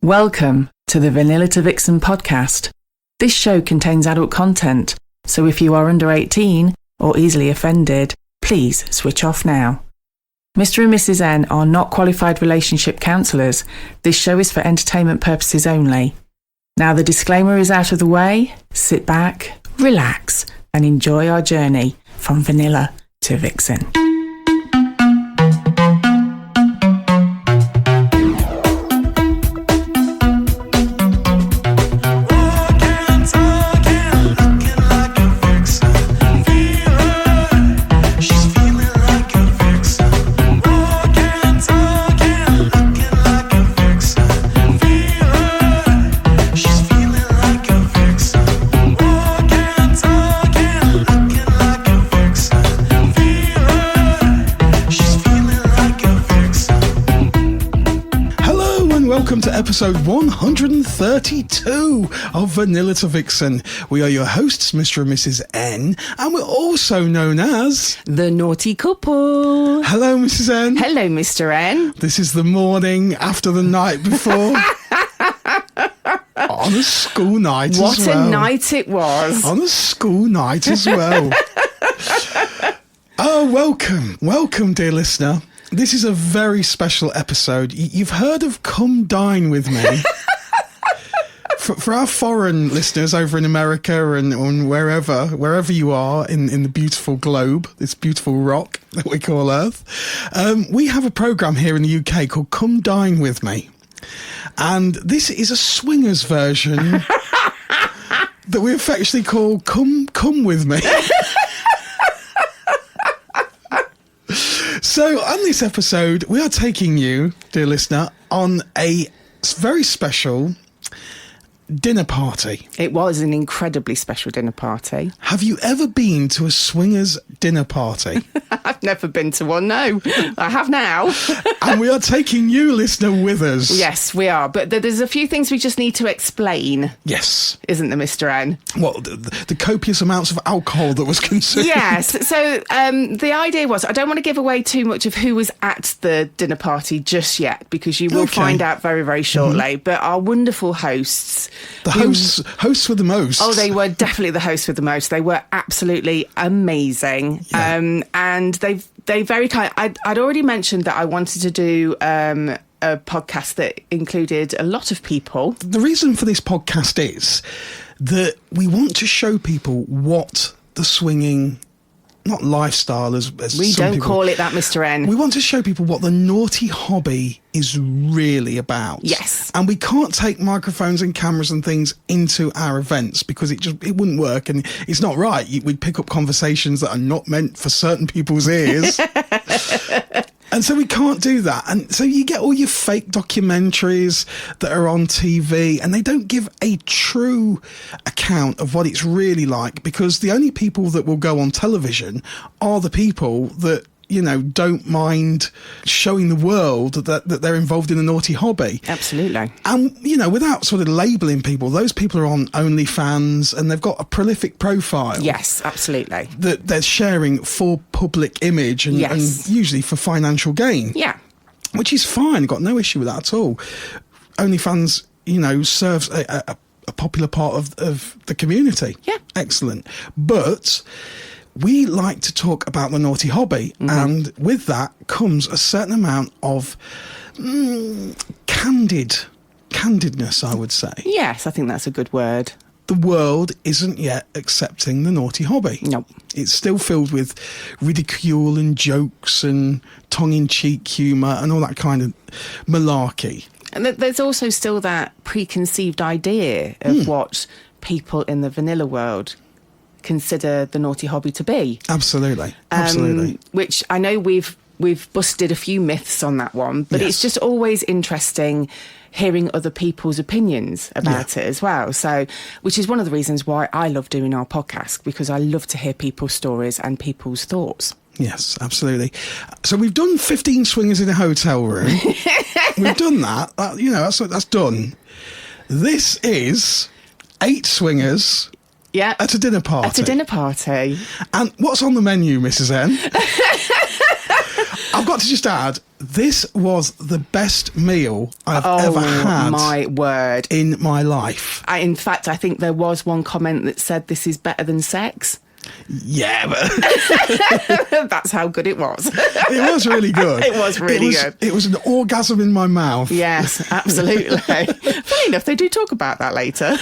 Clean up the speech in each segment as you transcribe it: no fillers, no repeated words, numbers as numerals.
Welcome to the Vanilla to Vixen podcast. This show contains adult content, so if you are under 18 or easily offended, please switch off now. Mr. and Mrs. N are not qualified relationship counsellors. This show is for entertainment purposes only. Now the disclaimer is out of the way, sit back, relax, and enjoy our journey from Vanilla to Vixen. Welcome to episode 132 of Vanilla to Vixen. We are your hosts, Mr. and Mrs. N, and we're also known as... the Naughty Couple. Hello, Mrs. N. Hello, Mr. N. This is the morning after the night before. On a school night as well. What a night it was. On a school night as well. Oh, welcome. Welcome, dear listener. This is a very special episode. You've heard of Come Dine With Me. For our foreign listeners over in America and wherever you are in the beautiful globe, this beautiful rock that we call Earth, we have a programme here in the UK called Come Dine With Me. And this is a swingers version that we affectionately call Come With Me. So, on this episode, we are taking you, dear listener, on a very special dinner party. It was an incredibly special dinner party. Have you ever been to a swingers dinner party? I've never been to one, no. I have now. And we are taking you, listener, with us. Yes, we are. But there's a few things we just need to explain. Yes. Isn't there, Mr. N? What, the copious amounts of alcohol that was consumed? Yes. So the idea was, I don't want to give away too much of who was at the dinner party just yet, because you will find out very, very shortly. Mm-hmm. But our wonderful hosts... The hosts were the most. Oh, they were definitely the hosts with the most. They were absolutely amazing. Yeah. And they very kind. I'd already mentioned that I wanted to do a podcast that included a lot of people. The reason for this podcast is that we want to show people what the swinging... not lifestyle as we some don't people call it that, Mr. N. We want to show people what the naughty hobby is really about. Yes. And we can't take microphones and cameras and things into our events because it wouldn't work, and it's not right. We'd pick up conversations that are not meant for certain people's ears. And so we can't do that. And so you get all your fake documentaries that are on TV, and they don't give a true account of what it's really like, because the only people that will go on television are the people that, you know, don't mind showing the world that they're involved in a naughty hobby. Absolutely. And, you know, without sort of labelling people, those people are on OnlyFans and they've got a prolific profile. Yes, absolutely. That they're sharing for public image and usually for financial gain. Yeah. Which is fine. Got no issue with that at all. OnlyFans, you know, serves a popular part of the community. Yeah. Excellent. But... we like to talk about the naughty hobby, and with that comes a certain amount of candidness, I would say. Yes, I think that's a good word. The world isn't yet accepting the naughty hobby. No. It's still filled with ridicule and jokes and tongue-in-cheek humour and all that kind of malarkey. And there's also still that preconceived idea of what People in the vanilla world consider the naughty hobby to be. Absolutely. Which I know we've busted a few myths on that one, but it's just always interesting hearing other people's opinions about it as well. So, which is one of the reasons why I love doing our podcast, because I love to hear people's stories and people's thoughts. Yes, absolutely. So we've done 15 swingers in a hotel room. We've done that. You know, that's done. This is 8 swingers. Yeah. At a dinner party. At a dinner party. And what's on the menu, Mrs. N? I've got to just add, This was the best meal I've ever had. My word. In my life. In fact, I think there was one comment that said this is better than sex. Yeah, but that's how good it was. It was really good. It was really good. It was an orgasm in my mouth. Yes, absolutely. Funny enough, they do talk about that later.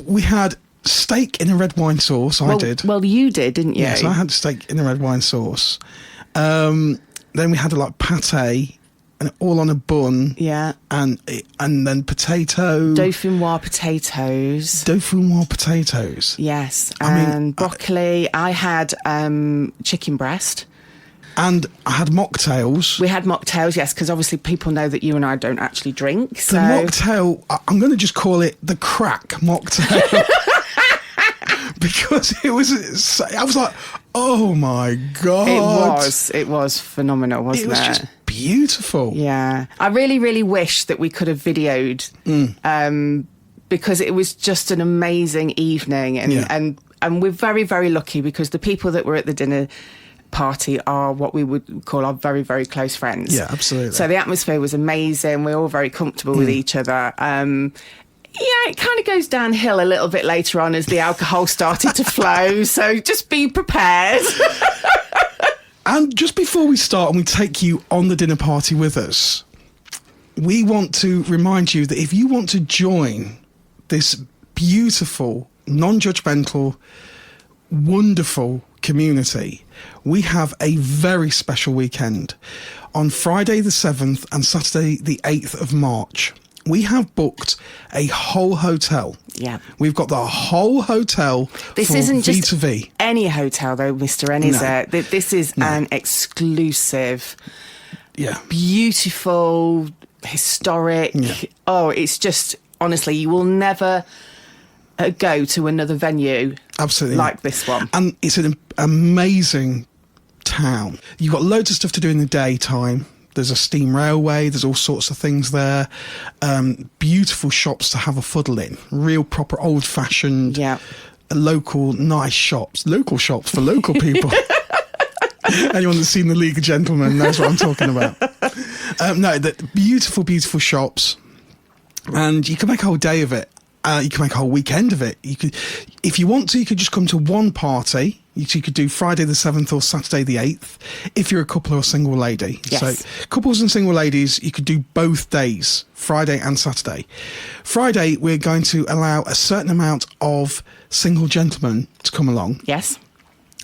We had steak in a red wine sauce. I did. Well, you did, didn't you? Yes, I had steak in a red wine sauce. Then we had pate, and all on a bun. Yeah. And then potato. Dauphinoise potatoes. Dauphinoise potatoes. Yes. And broccoli. I had chicken breast. And I had mocktails. We had mocktails, yes, because obviously people know that you and I don't actually drink. So. The mocktail, I'm going to just call it the crack mocktail. Because I was like, oh my God. It was phenomenal, wasn't it? It was just beautiful. Yeah. I really, really wish that we could have videoed, because it was just an amazing evening. And we're very, very lucky because the people that were at the dinner party are what we would call our very, very close friends. Yeah, absolutely. So the atmosphere was amazing. We're all very comfortable with each other. Yeah, it kind of goes downhill a little bit later on as the alcohol started to flow. So just be prepared. And just before we start and we take you on the dinner party with us, we want to remind you that if you want to join this beautiful, non-judgmental, wonderful community, we have a very special weekend. On Friday the 7th and Saturday the 8th of March, we have booked a whole hotel. Yeah. We've got the whole hotel this for isn't V just to V. Any hotel, though, Mr. N, is it? This is an exclusive, beautiful, historic. Yeah. Oh, it's just, honestly, you will never go to another venue like this one. And it's an amazing town. You've got loads of stuff to do in the daytime. There's a steam railway. There's all sorts of things there. Beautiful shops to have a fuddle in. Real proper old-fashioned, local nice shops. Local shops for local people. Anyone that's seen The League of Gentlemen knows what I'm talking about. The beautiful, beautiful shops. And you can make a whole day of it. You can make a whole weekend of it. You could, if you want to, you could just come to one party. You could do Friday the 7th or Saturday the 8th if you're a couple or a single lady. Yes. So couples and single ladies, you could do both days, Friday and Saturday. Friday, we're going to allow a certain amount of single gentlemen to come along. Yes.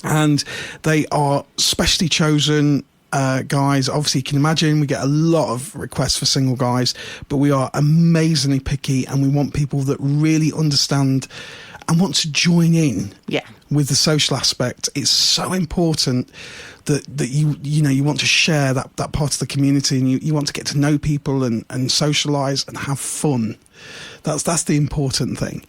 And they are specially chosen guys. Obviously, you can imagine we get a lot of requests for single guys, but we are amazingly picky and we want people that really understand and want to join in with the social aspect. It's so important that you want to share that part of the community, and you want to get to know people and socialise and have fun. That's the important thing.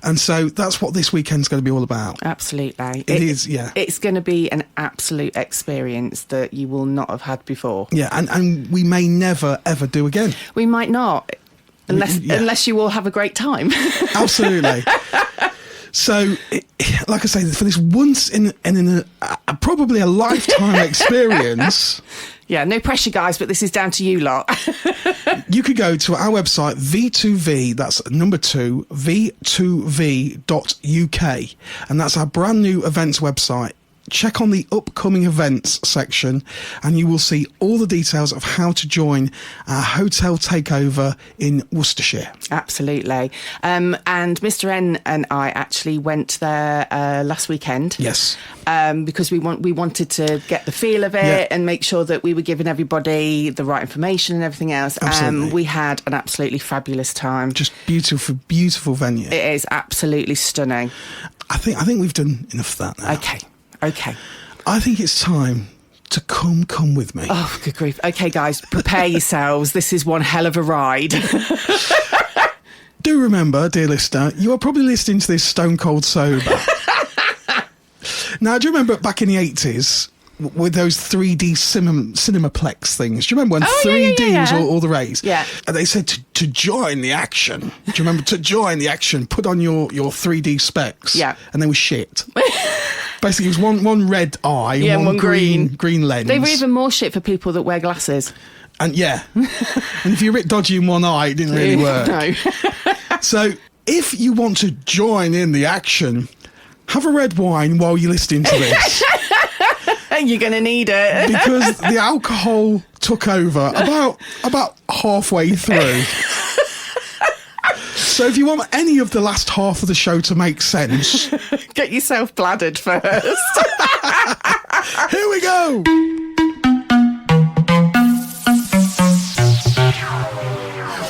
And so that's what this weekend's going to be all about. Absolutely. It is, yeah. It's going to be an absolute experience that you will not have had before. Yeah, and we may never, ever do again. We might not, unless you all have a great time. Absolutely. So, like I say, for this once in probably a lifetime experience... Yeah, no pressure, guys, but this is down to you lot. You could go to our website, V2V, that's number 2, v2v.uk, and that's our brand new events website. Check on the upcoming events section and you will see all the details of how to join our hotel takeover in Worcestershire. Absolutely. And Mr. N and I actually went there last weekend. Yes. Because we wanted to get the feel of it and make sure that we were giving everybody the right information and everything else. We had an absolutely fabulous time. Just beautiful, beautiful venue. It is absolutely stunning. I think we've done enough of that now. Okay. I think it's time to come with me. Oh, good grief. Okay, guys, prepare yourselves. This is one hell of a ride. Do remember, dear listener, you are probably listening to this stone cold sober. Now, do you remember back in the 80s with those 3D Cinemaplex things? Do you remember when 3D was all the rage? Yeah. And they said to join the action. Do you remember? To join the action, put on your 3D specs. Yeah. And they were shit. Basically, it was one red eye and one green lens. They were even more shit for people that wear glasses. And yeah. And if you're a bit dodgy in one eye, it didn't really work. No. So if you want to join in the action, have a red wine while you're listening to this. You're going to need it. Because the alcohol took over about halfway through. So if you want any of the last half of the show to make sense... Get yourself bladdered first. Here we go!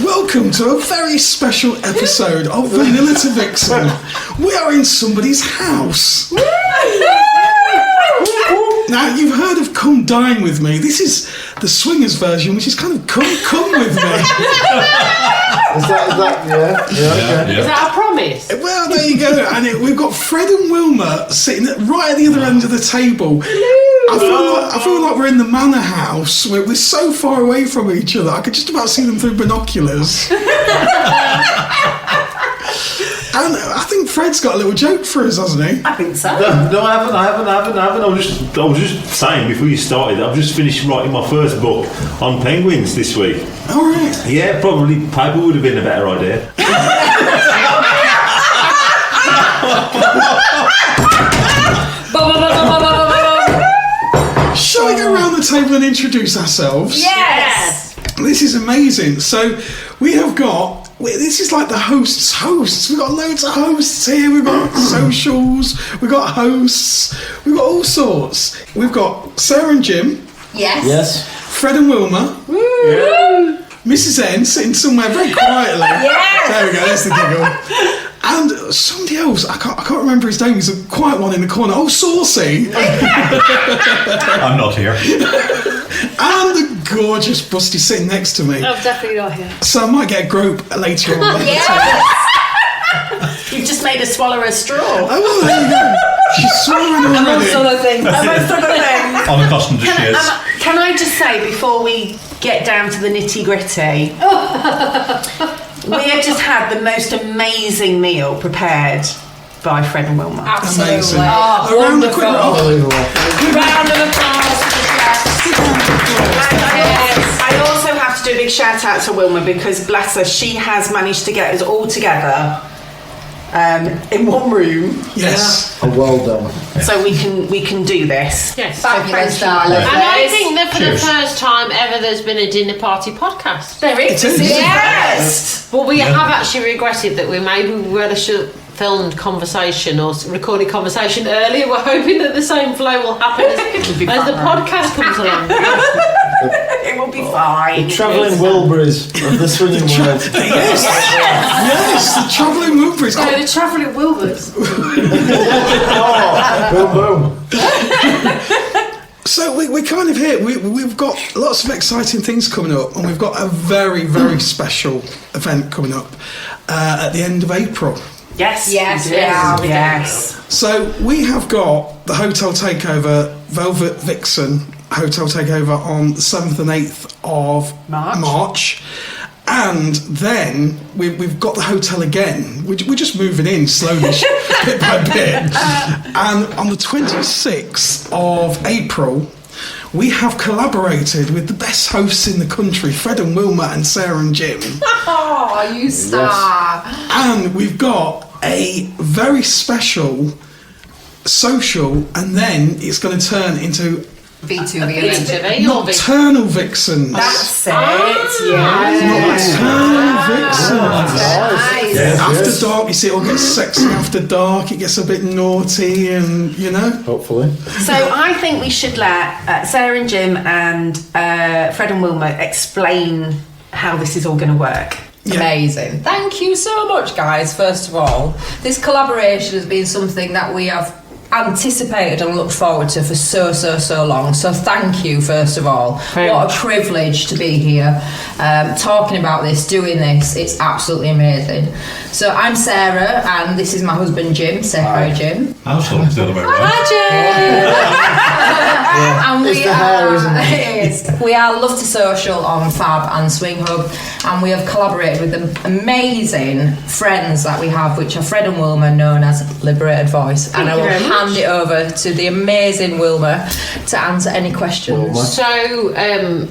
Welcome to a very special episode of Vanilla to Vixen. We are in somebody's house. Now, you've heard of Come Dine With Me. This is the Swingers version, which is kind of Come With Me. Is that okay. Is that a promise? Well, there you go. And we've got Fred and Wilma sitting right at the other end of the table. I feel like we're in the manor house. We're so far away from each other. I could just about see them through binoculars. And I think Fred's got a little joke for us, hasn't he? I think so. No, I haven't. I was just saying before you started, I've just finished writing my first book on penguins this week. All right. Yeah, probably paper would have been a better idea. Shall we go around the table and introduce ourselves? Yes. This is amazing. So we have got... This is like the host's hosts. We've got loads of hosts here. We've got socials. We've got hosts. We've got all sorts. We've got Sarah and Jim. Yes. Fred and Wilma. Woo. Mrs. N sitting somewhere very quietly. Yes. There we go. There's the giggle. And somebody else. I can't remember his name. He's a quiet one in the corner. Oh, Saucy. I'm not here. And the gorgeous Busty sitting next to me. I'm definitely not here. So I might get a grope later on. You've just made her swallow a straw. Oh, well, there you go. She's swallowing already. Amongst other things. Unaccustomed to shears. Can I just say, before we get down to the nitty gritty, we have just had the most amazing meal prepared by Fred and Wilma. Absolutely. Amazing. Oh, Around the quick roll. Round of applause for the chefs. I also have to do a big shout out to Wilma, because bless her, she has managed to get us all together in one room. Yes. Oh, well done. So we can do this. Yes. Fabulous, darling. And I think that for the first time ever there's been a dinner party podcast. There is. Yes. Well, we have actually regretted that we really should have filmed conversation or recorded conversation earlier. We're hoping that the same flow will happen as the podcast comes along. It will be fine. The travelling Wilburys of the swinging world. Yes, the travelling Wilburys. No, the travelling Wilburys. Boom, boom. So we're kind of here. We've got lots of exciting things coming up, and we've got a very, very special event coming up at the end of April. Yes. So we have got the Hotel Takeover, Velvet Vixen Hotel Takeover on the 7th and 8th of March. And then we've got the hotel again. We're just moving in slowly, bit by bit. And on the 26th of April, we have collaborated with the best hosts in the country, Fred and Wilma and Sarah and Jim. Oh, you star. Yes. And we've got a very special social, and then it's going to turn into V2V. Nocturnal Vixens. That's it. Nocturnal Vixens. Nice. After dark, you see, it all gets sexy after dark. It gets a bit naughty, and Hopefully. So I think we should let Sarah and Jim and Fred and Wilma explain how this is all going to work. Yeah. Amazing. Thank you so much, guys, first of all. This collaboration has been something that we have anticipated and looked forward to for so long. So thank you, first of all. What a privilege to be here, talking about this, doing this. It's absolutely amazing. So I'm Sarah, and this is my husband, Jim. Say hi, Jim. Household, the other way around. Hi, Jim. And It's the hair, isn't it? It is. We are Love to Social on Fab and Swing Hub, and we have collaborated with the amazing friends that we have, which are Fred and Wilma, known as Liberated Voice. And I will hand it over to the amazing Wilma to answer any questions. So,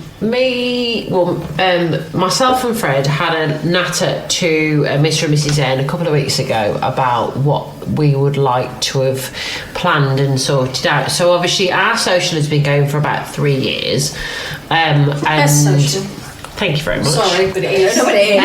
myself and Fred had a natter to Mr. and Mrs. N a couple of weeks ago about what we would like to have planned and sorted out. So obviously our social has been going for about 3 years. Best social. Thank you very much. Sorry, but it is. No, it is.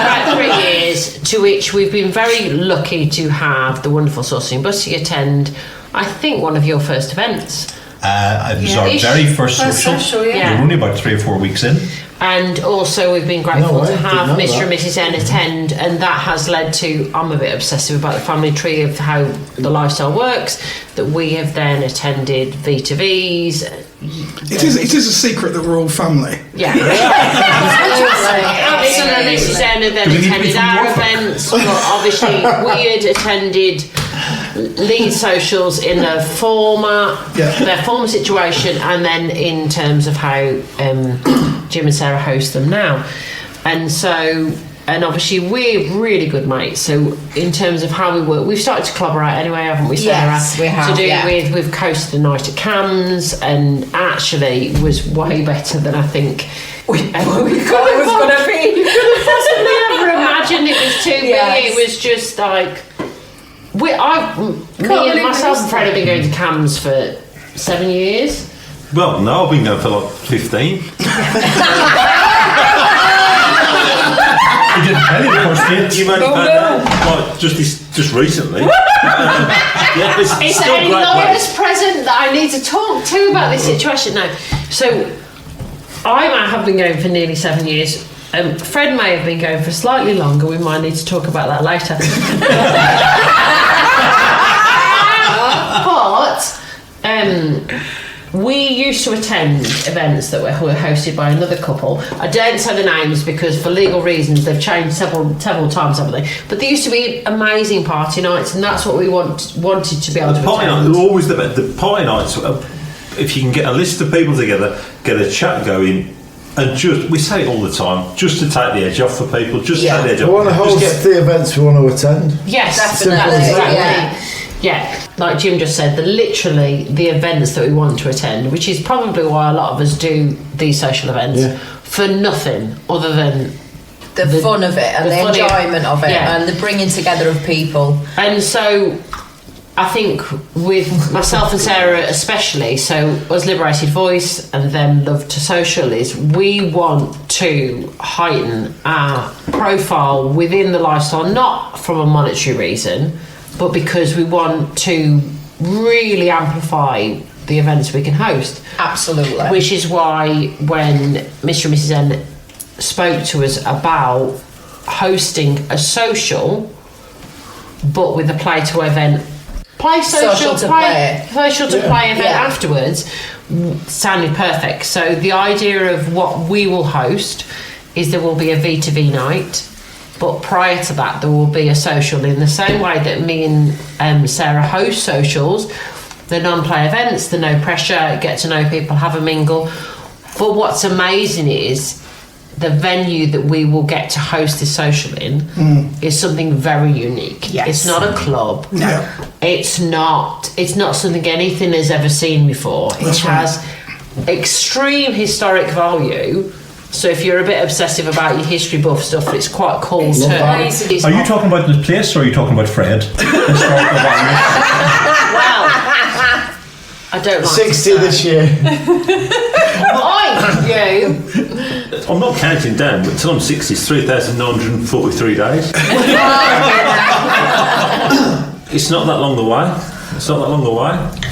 About 3 years, to which we've been very lucky to have the wonderful Saucy and Bussy attend, I think, one of your first events. It was our very first social. Yeah. We're only about 3 or 4 weeks in. And also we've been grateful to have Mr. and Mrs. N attend, and that has led to, I'm a bit obsessive about the family tree of how the lifestyle works, that we have then attended V2Vs. It is a secret that we're all family. Yeah. Absolutely. Mrs. N had then attended our events, but obviously we had attended lead socials in their former situation, and then in terms of how Jim and Sarah host them now. And so, and obviously we're really good mates, so in terms of how we work, we've started to collaborate anyway, haven't we, Sarah? Yes, we have. To do we've coasted a night at Cams, and actually was way better than I think we thought it was going to be. You could have possibly ever imagined it was too big. It was just like me and myself and Fred have been going to Cams for 7 years. Well, no, I've been going for like 15. We didn't tell you the first date. You've only found out like just recently. Is there any lawyers present that I need to talk to about this situation? No. So I might have been going for nearly 7 years. Fred may have been going for slightly longer. We might need to talk about that later. But we used to attend events that were hosted by another couple. I don't say the names because for legal reasons they've changed several times, haven't they? But there used to be amazing party nights, and that's what we wanted to be able to attend. Always the party nights. If you can get a list of people together, get a chat going, and we say it all the time, just to take the edge off for people. Just take the edge off. We want to host the events we want to attend. Yes, definitely. Exactly. Yeah, like Jim just said, literally the events that we want to attend, which is probably why a lot of us do these social events for nothing other than the fun of it and the enjoyment of it and the bringing together of people. And so I think with myself and Sarah especially, so us Liberated Voice and then Love to Social, is we want to heighten our profile within the lifestyle, not from a monetary reason, but because we want to really amplify the events we can host. Absolutely. Which is why when Mr. and Mrs. N spoke to us about hosting a social, but with a play to event, social to play event afterwards, sounded perfect. So the idea of what we will host is there will be a V2V night, but prior to that there will be a social, in the same way that me and Sarah host socials, the non-play events, the no pressure, get to know people, have a mingle. But what's amazing is the venue that we will get to host this social in is something very unique. Yes. It's not a club. No. It's not something anything has ever seen before. It has extreme historic value. So if you're a bit obsessive about your history buff stuff, it's quite cool too. Are you talking about the place or are you talking about Fred? Well, I don't like 60 this year. I'm not counting down, but till I'm 60, it's 3,943 days. It's not that long away.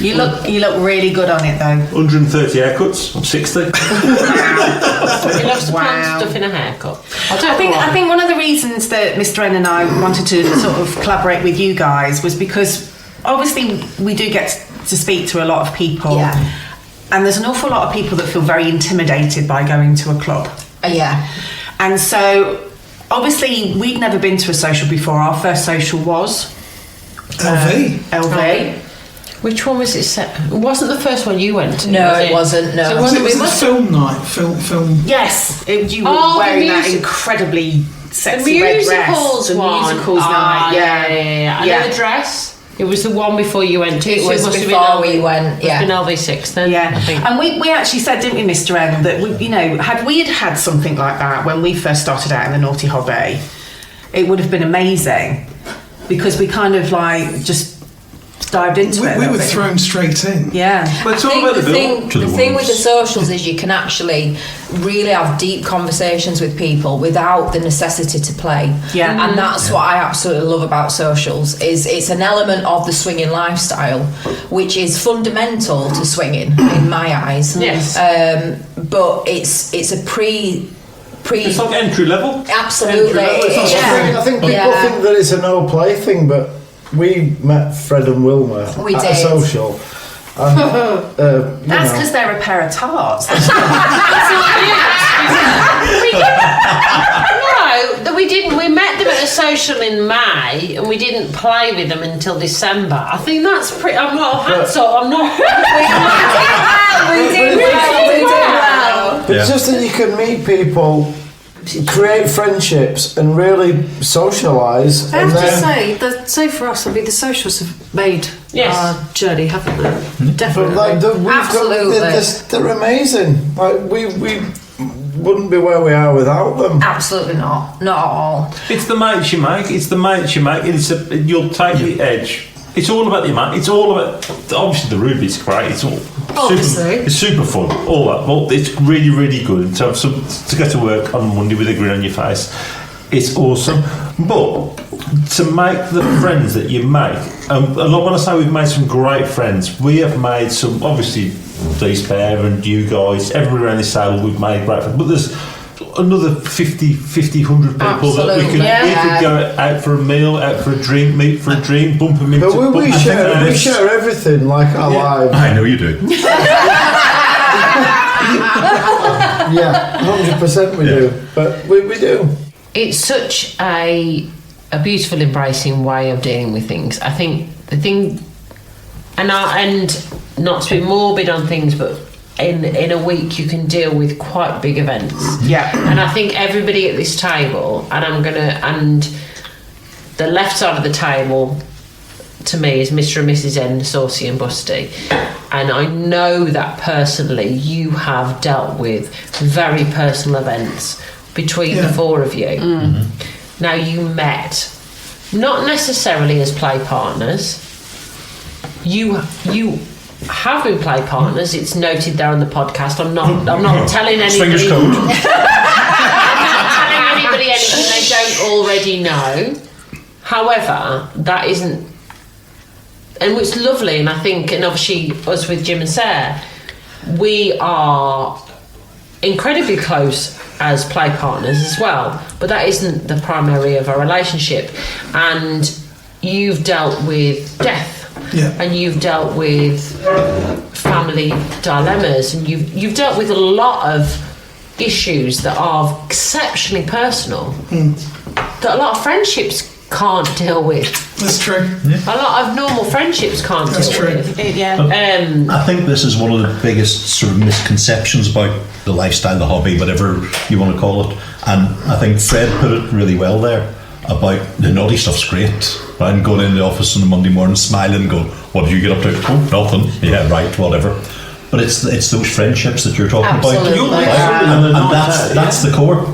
You look really good on it though. 130 haircuts. I'm 60. He loves to plant stuff in a haircut. I think one of the reasons that Mr. N and I wanted to sort of collaborate with you guys was because obviously we do get to speak to a lot of people. Yeah. And there's an awful lot of people that feel very intimidated by going to a club. Yeah. And so, obviously, we'd never been to a social before. Our first social was... LV. Which one was it set? It wasn't the first one you went to. No, it wasn't. No. So it was a film night. Film. Yes. You were wearing that incredibly sexy red dress. The musicals night. Yeah. I know the dress. It was the one before you went to. It was before we went. Yeah, it's been LV6 then. Yeah, I think. And we actually said, didn't we, Mr. N, that we, had we had something like that when we first started out in the naughty hobby, it would have been amazing, because we kind of just dived into it. We were thrown straight in. Yeah. But it's all about the thing with the socials is you can actually really have deep conversations with people without the necessity to play. Yeah. And that's what I absolutely love about socials, is it's an element of the swinging lifestyle which is fundamental to swinging in my eyes. Yes. But it's a it's like entry level. Absolutely. I think people think that it's a no play thing, but we met Fred and Wilma at a social. And, That's because they're a pair of tarts. No, we didn't. We met them at a social in May, and we didn't play with them until December. I think that's pretty. I'm not. I'm not. We did well. But it's just that you can meet people, create friendships, and really socialise. I have to say that, for us, the socials have made our journey, haven't they? Definitely. They're amazing. We wouldn't be where we are without them. Absolutely not at all. It's the mates you make. You'll take the edge. It's all about the amount. It's all about, obviously the Ruby's great. It's all super fun. All that. Well, it's really, really good to get to work on Monday with a grin on your face. It's awesome. But to make the friends that you make, when I say we've made some great friends, we have made some, obviously these pair and you guys, everybody around this table, we've made great friends. But there's another 50, 100 people that we could go out for a meal, out for a drink, meet for a drink, bump them into. But we share everything, like our lives. I know you do. 100% we do. But we do. It's such a beautiful, embracing way of dealing with things. I think the thing, and not to be morbid on things, but in a week you can deal with quite big events. Yeah. And I think everybody at this table, and the left side of the table to me is Mr. and Mrs. N, Saucy and Busty. And I know that personally you have dealt with very personal events between the four of you. Mm-hmm. Now, you met not necessarily as play partners. You have been play partners. It's noted there on the podcast. I'm not telling anybody. Swingers code. I'm not telling anybody anything they don't already know. However, that isn't, and it's lovely. And I think, and obviously us with Jim and Sarah, we are incredibly close as play partners as well, but that isn't the primary of our relationship. And you've dealt with death, and you've dealt with family dilemmas, and you've dealt with a lot of issues that are exceptionally personal that a lot of friendships can't deal with. That's true. A lot of normal friendships can't deal with. I think this is one of the biggest sort of misconceptions about the lifestyle, the hobby, whatever you want to call it. And I think Fred put it really well there about the naughty stuff's great, right? And going in the office on a Monday morning smiling and going, what did you get up to? Oh, nothing. Yeah, right, whatever. But it's those friendships that you're talking about. And that's the core.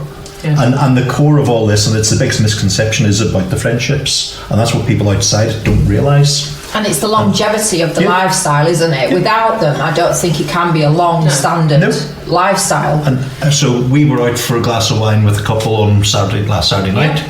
Yeah. And the core of all this, and it's the biggest misconception, is about the friendships, and that's what people outside don't realise. And it's the longevity of the lifestyle, isn't it? Without them, I don't think it can be a long-standing lifestyle. And so we were out for a glass of wine with a couple on last Saturday night.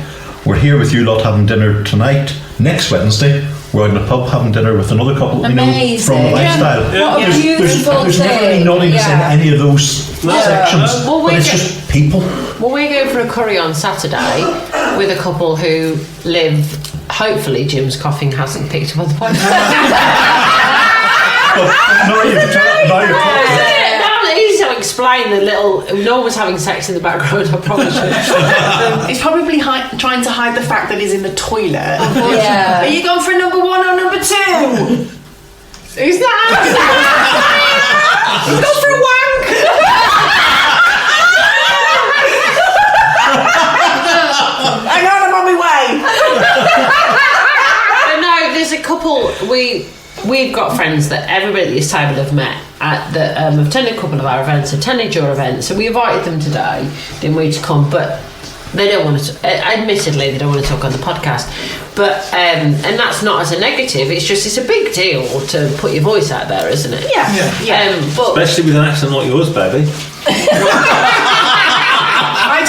We're here with you lot having dinner tonight. Next Wednesday, we're out in a pub having dinner with another couple. Amazing. From the lifestyle. What a beautiful there's never any naughtiness in any of those sections, but it's just people. Well, we're going for a curry on Saturday with a couple who live. Hopefully, Jim's coughing hasn't picked up on the podcast. Now you're Easy to explain the little. No one's having sex in the background, I promise you. He's probably trying to hide the fact that he's in the toilet. Yeah. Are you going for number 1 or number 2? Who's that? He's gone for a wank. Hang on, I'm on my way. But no, there's a couple we've got friends that everybody at this table have met that have attended a couple of our events, attended your events, so we invited them today, didn't we, to come, but they don't want to. Admittedly, they don't want to talk on the podcast, but and that's not as a negative. It's a big deal to put your voice out there, isn't it? Yeah. But especially with an accent like yours, baby.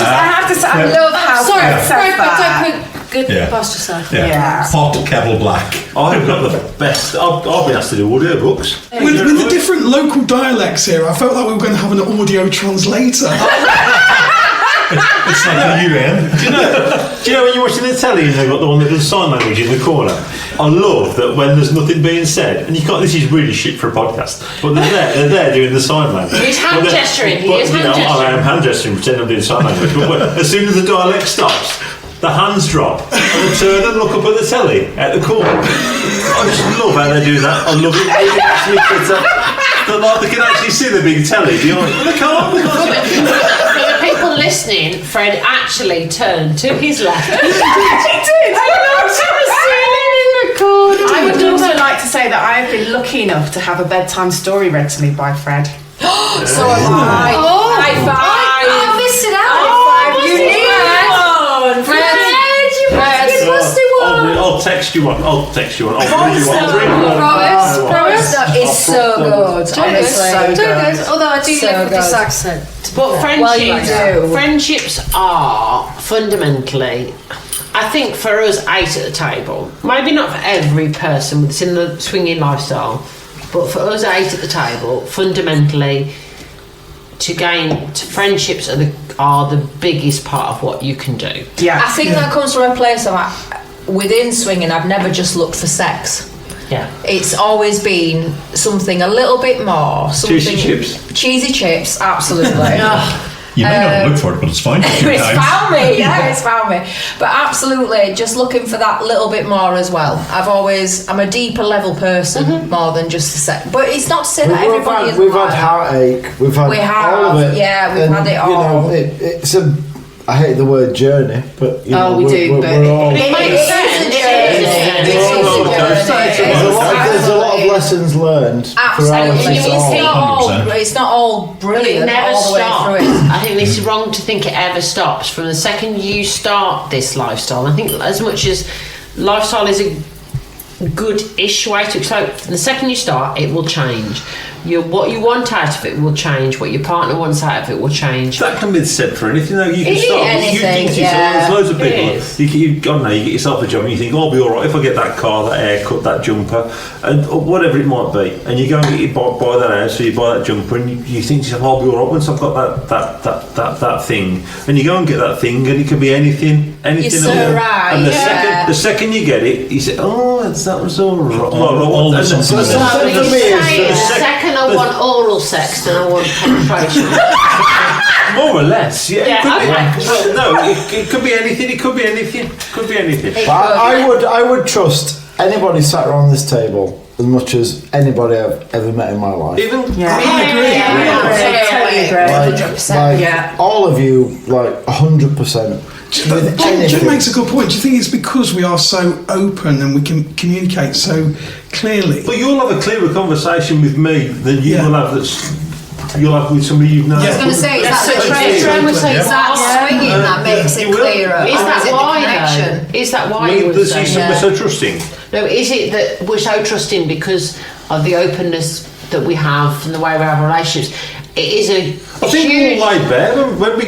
I have to say, I love how Fred says that. Don't put good past yourself. Yeah. Hot kettle black. I've got the best. I've been asked to do audiobooks. With the different local dialects here, I felt like we were going to have an audio translator. It's like a UN. Do you know when you're watching the telly and they've got the one that does sign language in the corner? I love that when there's nothing being said, and you can't. This is really shit for a podcast, but they're there doing the sign language. He's hand gesturing. I am hand gesturing, pretend I'm doing sign language. But as soon as the dialect stops, the hands drop and they turn and look up at the telly at the corner. I just love how they do that. I love it. They can actually see the big telly. You're like, they can't. People listening, Fred actually turned to his left. He did. I would also like to say that I have been lucky enough to have a bedtime story read to me by Fred. So am I. High five. I missed it out. I'll text you one. I'll bring you one. Promise. It's so good. Honestly. Although I do live with this accent. But friendships are fundamentally, I think for us 8 at the table, maybe not for every person that's in the swinging lifestyle, but for us 8 at the table, fundamentally, friendships are the biggest part of what you can do. Yeah, I think that comes from a place of within swinging. I've never just looked for sex. Yeah, it's always been something a little bit more. Cheesy chips, absolutely. You may not look for it, but it's fine. It's found me. Yeah, it's found me. But absolutely, just looking for that little bit more as well. I'm a deeper level person more than just the sex. But it's not to say that everybody. We've had heartache. We've had all of it. Yeah, we've had it all. It's a. I hate the word journey, but we do. But it makes sense. There's a lot of lessons learned. Absolutely, it's not all brilliant. It never all the way stops. through it. I think it's wrong to think it ever stops. From the second you start this lifestyle, I think as much as lifestyle is a good-ish way to explain, from the second you start, it will change. What you want out of it will change. What your partner wants out of it will change. That can be said for anything, though. You can start. Anything, there's loads of people. You get yourself a job, and you think, I'll be all right if I get that car, that haircut, that jumper, and whatever it might be. And you go and buy that house, or you buy that jumper, and you think to yourself, I'll be all right once I've got that thing. And you go and get that thing, and it can be anything. You're so right. And the second you get it, you say, that was all right. Second I want oral sex, then I want penetration. More or less, yeah. It could be anything. It could be anything. I would trust anybody sat around this table as much as anybody I've ever met in my life. I agree. All of you, 100%. Jeff makes a good point. Do you think it's because we are so open and we can communicate so clearly? But you'll have a clearer conversation with me than you will have you'll have with somebody you've known. I was going to say, is that swinging that makes it clearer? Is that why, though? Is that why we're so trusting? No, is it that we're so trusting because of the openness that we have and the way we have relationships? It is a I think we're all laid bare when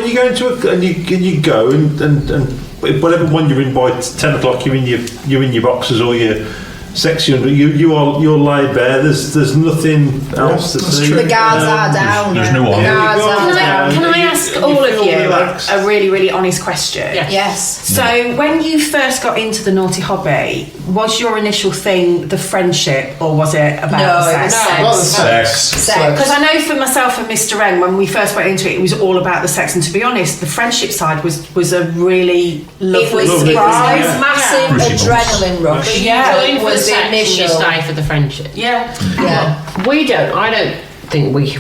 you go into and you go and whatever one you're in by 10 o'clock you're in your boxes or your section, you're laid bare. There's nothing else to see. The guards are down. There's no one. Can I ask all of you a really, really honest question? Yes. So when you first got into the naughty hobby, was your initial thing the friendship or was it about sex? Because I know for myself and Mr. N, when we first went into it was all about the sex, and to be honest, the friendship side was a really lovely surprise. It was massive adrenaline rush. It was the initial. You stay for the friendship. Yeah. I don't think we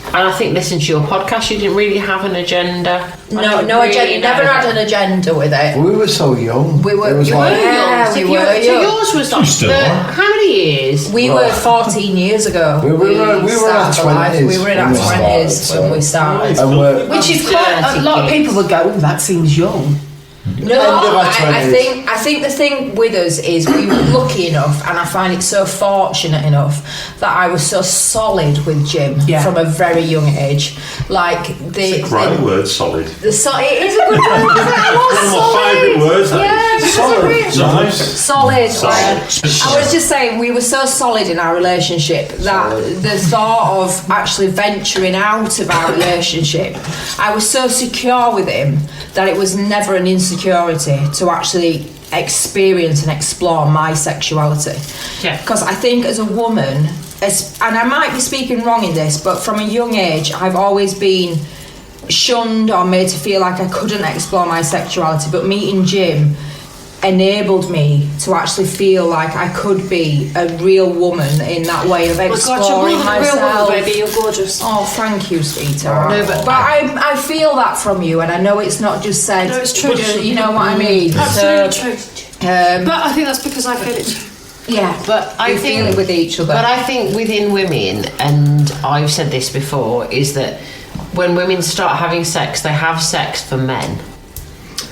And I think listening to your podcast, you didn't really have an agenda. No agenda. Never had an agenda with it. We were so young. We were young. So yours was like how many years? We were 14 years ago. We were in our 20s. We were in our 20s when we started. Which is quite a lot of people would go, oh, that seems young. No, I think the thing with us is we were lucky enough, and I find it so fortunate enough that I was so solid with Jim from a very young age. Like it's a great word, solid. It is a good word. One of my favourite words. Solid. I was just saying, we were so solid in our relationship that the thought of actually venturing out of our relationship, I was so secure with him that it was never an insecurity to actually experience and explore my sexuality. Because I think as a woman, and I might be speaking wrong in this, but from a young age, I've always been shunned or made to feel like I couldn't explore my sexuality. But meeting Jim enabled me to actually feel like I could be a real woman in that way of exploring myself. Real woman, baby, you're gorgeous. Oh, thank you, sweetheart. No, but I feel that from you, and I know it's not just said. No, it's true. You know what I mean? Absolutely true. But I think that's because I feel it too. Yeah, but I feel it with each other. But I think within women, and I've said this before, is that when women start having sex, they have sex for men.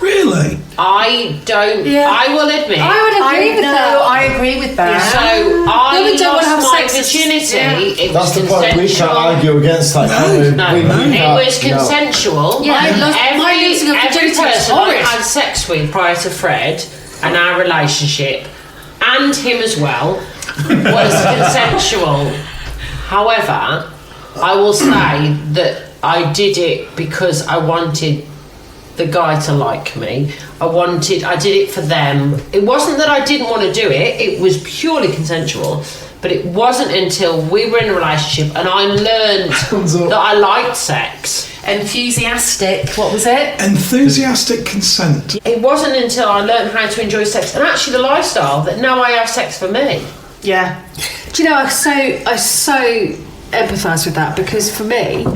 Really? I don't. Yeah. I will admit. I would agree with that. I agree with that. So I lost my virginity. It was That's the point. We can't argue against that. No, it was consensual. Yeah, every person I had sex with prior to Fred and our relationship, and him as well, was consensual. However, I will say that I did it because I wanted the guy to like me. I did it for them. It wasn't that I didn't want to do it, it was purely consensual. But it wasn't until we were in a relationship and I learned that I liked sex. Enthusiastic, what was it? Enthusiastic consent. It wasn't until I learned how to enjoy sex and actually the lifestyle that now I have sex for me. Yeah. Do you know, I so empathise with that, because for me,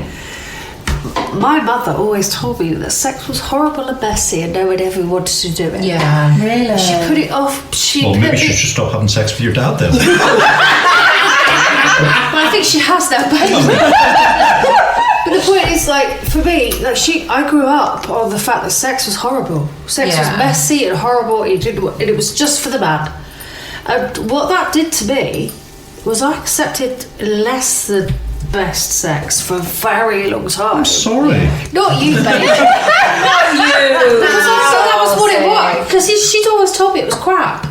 my mother always told me that sex was horrible and messy and no one ever wanted to do it. Yeah, really. She put it off. Maybe she should stop having sex with your dad then. Well, I think she has now, but the point is, like, for me, like, I grew up on the fact that sex was horrible. Sex was messy and horrible, and it was just for the man. And what that did to me was I accepted less than best sex for a very long time. I'm sorry. Not you, baby. Not you. That was what it was. Because she'd always told me it was crap.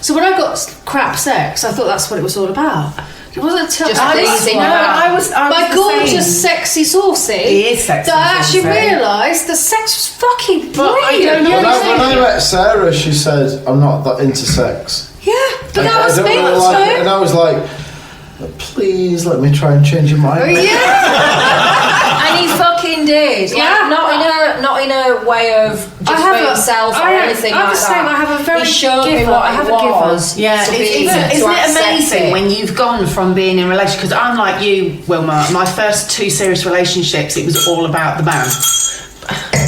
So when I got crap sex, I thought that's what it was all about. It wasn't until I was my gorgeous, sexy, saucy, that I actually realised that sex was fucking brilliant. When I met Sarah, she said, "I'm not that into sex." Yeah, but that was me too. And I was like, please let me try and change your mind. Oh, yeah. And he fucking did. Yeah, like, not in a way of just for himself or anything like that. I have a very he showed me what it was. Yeah, isn't it amazing when you've gone from being in a relationship? Because I'm like you, Wilma. My first 2 serious relationships, it was all about the man.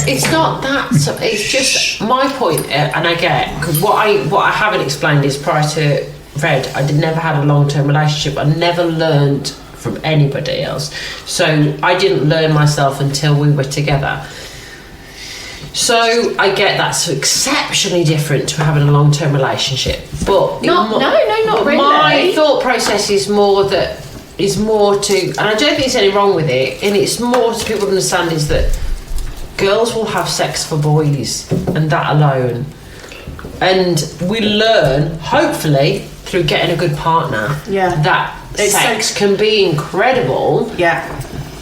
It's not that. It's just my point, and I get, because what I haven't explained is prior to Fred, I never had a long-term relationship. I never learned from anybody else, so I didn't learn myself until we were together. So I get that's exceptionally different to having a long-term relationship, but not really. My thought process is more to, and I don't think there's anything wrong with it, and it's more to people to understand is that girls will have sex for boys, and that alone. And we learn, hopefully, through getting a good partner, that sex can be incredible. Yeah.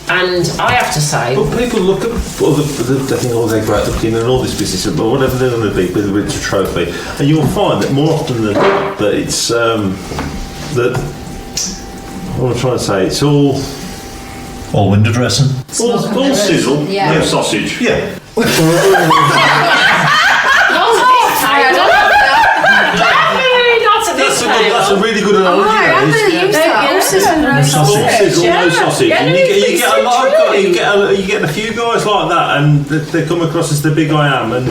And I have to say... But people look at they think, oh, they're great looking and all this business, but whatever they're going to be, whether it's a trophy. And you'll find that more often than not, that it's... that what I'm trying to say, it's all... All window dressing? All sizzle, no sausage. Yeah. That's a really good good analogy. Sausage. And you get a lot of you get a few guys like that, and they come across as the big I am, and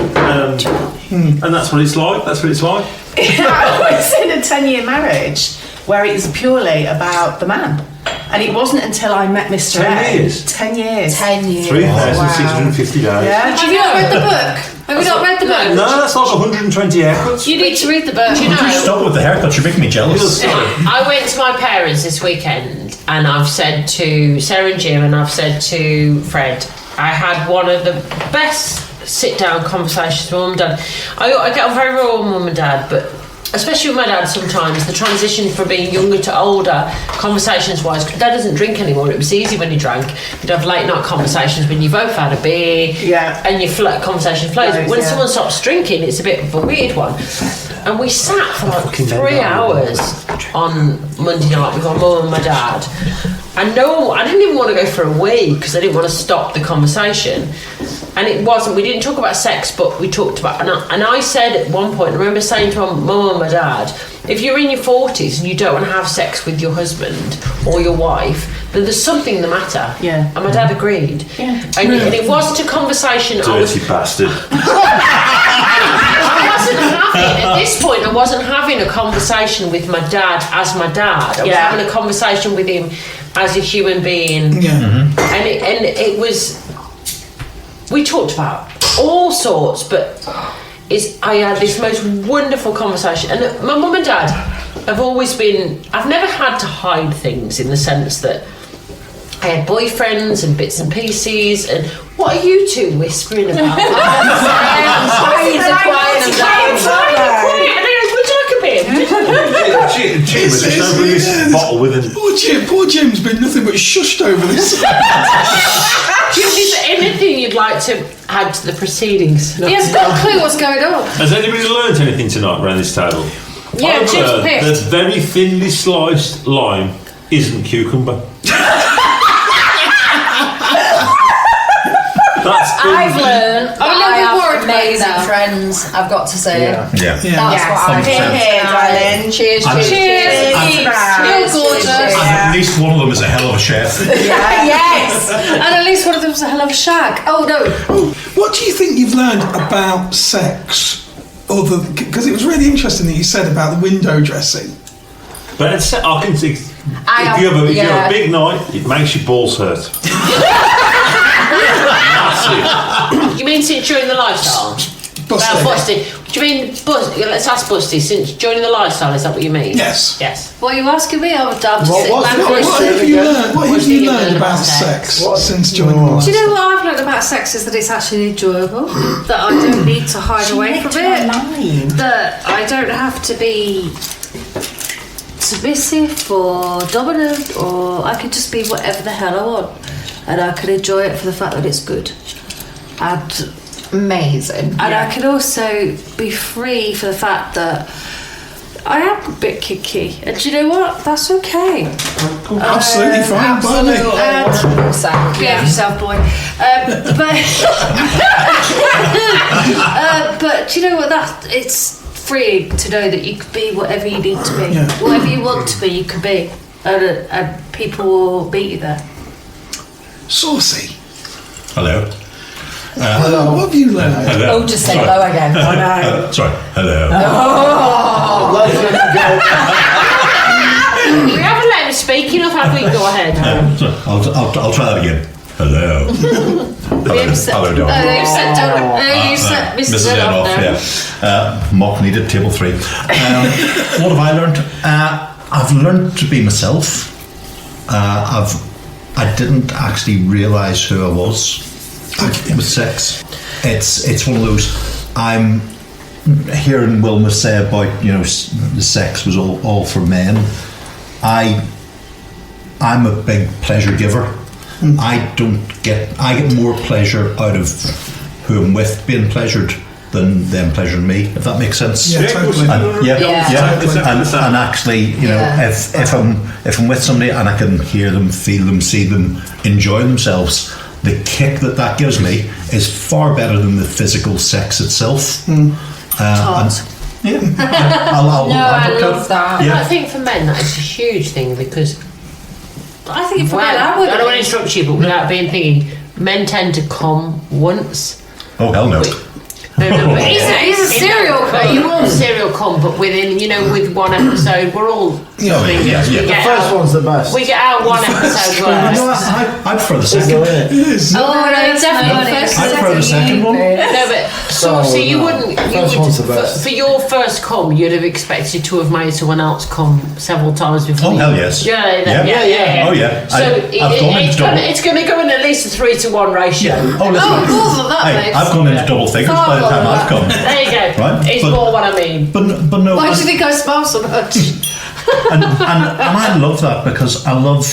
that's what it's like. That's what it's like. I was in a 10-year marriage where it was purely about the man. And it wasn't until I met Mr. 10 years? 10 years. 10 years. 3,650 days. Yeah. Have you not read the book? Have you not read the book? No, that's like 120 haircuts. You need to read the book. Do you know? Stop with the haircuts, you're making me jealous. I went to my parents this weekend, and I've said to Sarah and Jim, and I've said to Fred, I had one of the best sit-down conversations with Mum and Dad. I get on very well with Mum and Dad, but especially with my dad sometimes, the transition from being younger to older, conversations-wise, because Dad doesn't drink anymore. It was easy when he drank. You'd have late-night conversations when you both had a beer, and your conversation flows. But when someone stops drinking, it's a bit of a weird one. And we sat for like 3 hours on Monday night with my mum and my dad. And I didn't even want to go for a wee because I didn't want to stop the conversation. And we didn't talk about sex, but we talked about, and I said at one point, I remember saying to my mum and my dad, if you're in your 40s and you don't want to have sex with your husband or your wife, then there's something the matter. Yeah. And my dad agreed. Yeah. And it wasn't a conversation. Dirty bastard. At this point, I wasn't having a conversation with my dad as my dad. I was having a conversation with him as a human being. Yeah. Mm-hmm. And it was. We talked about all sorts, but I had this most wonderful conversation. And my mum and dad have always been. I've never had to hide things in the sense that I had boyfriends and bits and pieces. And what are you two whispering about? Jim was just over this bottle with him. Poor Jim's been nothing but shushed over this. Jim, is there anything you'd like to add to the proceedings? He has got a clue what's going on. Has anybody learnt anything tonight around this table? Yeah, I've Jim's heard pissed. that very thinly sliced lime isn't cucumber. I've learned that I have amazing now. friends, I've got to say. Yeah. That's what I've Here, darling. Cheers. At least one of them is a hell of a chef. Yes. And at least one of them's a hell of a shag. Oh, no. What do you think you've learned about sex? Because it was really interesting that you said about the window dressing. But I can see. If you have a big night, it makes your balls hurt. You mean since during the lifestyle? Busty. Do you mean let's ask Busty, since joining the lifestyle, is that what you mean? Yes. What are you asking me? I'm What have you learned about sex since joining the Do you lifestyle? know what I've learned about sex is that it's actually enjoyable, that I don't need to hide away from it, that I don't have to be submissive or dominant, or I can just be whatever the hell I want, and I can enjoy it for the fact that it's good. And Amazing. And I can also be free for the fact that I am a bit kinky. And do you know what? That's okay. Absolutely fine by me. Behave yourself, boy. But do you know what? It's freeing to know that you can be whatever you need to be. Yeah. Whatever you want to be, you can be. And people will meet you there. Saucy. Hello. What have you learned? Hello. Oh, just say hello again. Oh, no. Sorry. Hello. We haven't let him speak enough, have we? Go ahead. I'll try that again. Hello. Hello, Don. You set Mrs. Ed off there. Mock needed, table 3. What have I learned? I've learned to be myself. I didn't actually realise who I was with sex. It's one of those. I'm hearing Wilma say about the sex was all for men. I'm a big pleasure giver. I get more pleasure out of who I'm with being pleasured than them pleasuring me, if that makes sense. Yeah, totally. And actually, if I'm with somebody and I can hear them, feel them, see them enjoy themselves, the kick that gives me is far better than the physical sex itself. Yeah. I love that. Yeah. I think for men that is a huge thing because I think for men, I don't want to interrupt you, but without being thinking, men tend to come once. Oh hell no. No, but he's a serial cum. You are a serial cum, but within, with one episode, we're all. Yeah. The first one's the best. We get our one episode worse. I prefer the second. Definitely. I prefer the second one. No, but so you wouldn't. First one's the best. For your first cum, you'd have expected to have made someone else cum several times before. Oh hell yes. Yeah. Oh yeah. So it's going to go in at least a 3-to-1 ratio. Yeah. Oh listen. I've gone into double figures by the time I've come. There you go. Right? It's more what I mean. But no. Why do you think I smell so much? and I love that because I love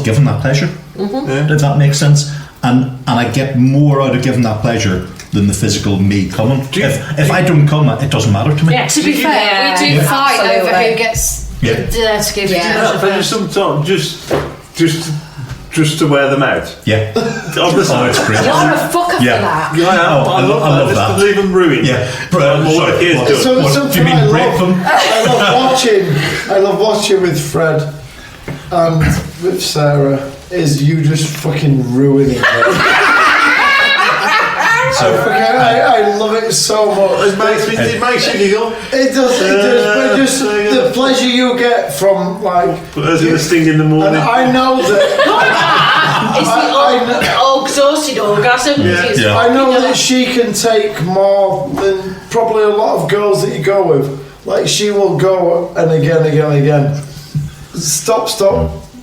giving that pleasure. Mm-hmm. If that makes sense, and I get more out of giving that pleasure than the physical me coming. If I don't come, it doesn't matter to me. Yeah, to be fair, we do fight over who gets to give. But sometimes just to wear them out. Yeah. It's great. You're a fucker for that. Yeah, I love that. Just to leave them ruined. Yeah. Do you mean break them? I love watching with Fred and with Sarah. Is you just fucking ruining it. I love it so much. It makes you giggle. It does. But just the pleasure you get from as in the sting in the morning. And I know that. It's the exhausted orgasm. Yeah. I know that she can take more than probably a lot of girls that you go with. Like she will go and again. Stop.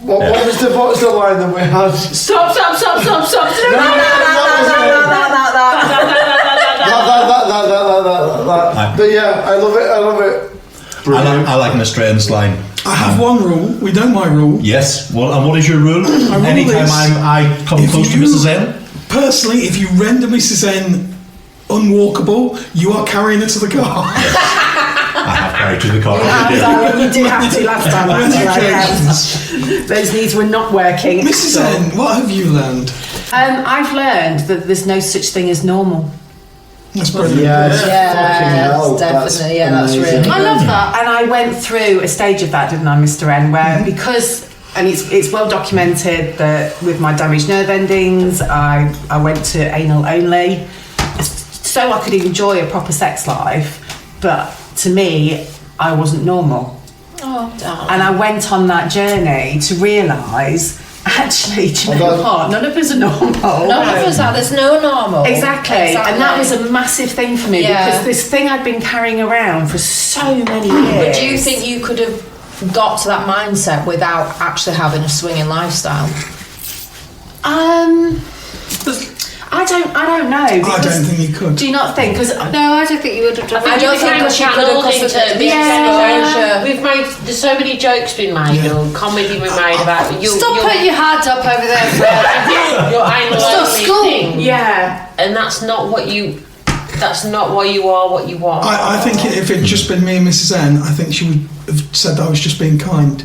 What was the line that we had? Stop. But yeah, I love it. I like an Australian line. I have one rule. We know my rule. Yes. Well, and what is your rule? Anytime I come close to Mrs. N? Personally, if you render Mrs. N unwalkable, you are carrying her to the car. I have carried to the car. You did have to last time. Those knees were not working. Mrs. N, what have you learned? I've learned that there's no such thing as normal. That's brilliant. That's definitely. That's really. I love that, and I went through a stage of that, didn't I, Mr. N? Where because it's well documented that with my damaged nerve endings, I went to anal only, so I could enjoy a proper sex life. But to me, I wasn't normal. Oh, darn. And I went on that journey to realise. Actually, do you know what? None of us are normal. None of us are. There's no normal. Exactly. And that was a massive thing for me because this thing I'd been carrying around for so many years. But do you think you could have got to that mindset without actually having a swinging lifestyle? I don't know. I don't think you could. Do you not think? Because no, I don't think you would have done. I don't think she could have got the We've made there's so many jokes been made or comedy been made about you. Stop putting your hands up over there, Fred. Your anal only thing. Yeah, and that's not what you. That's not why you are what you are. I think if it'd just been me and Mrs. N, I think she would have said that I was just being kind.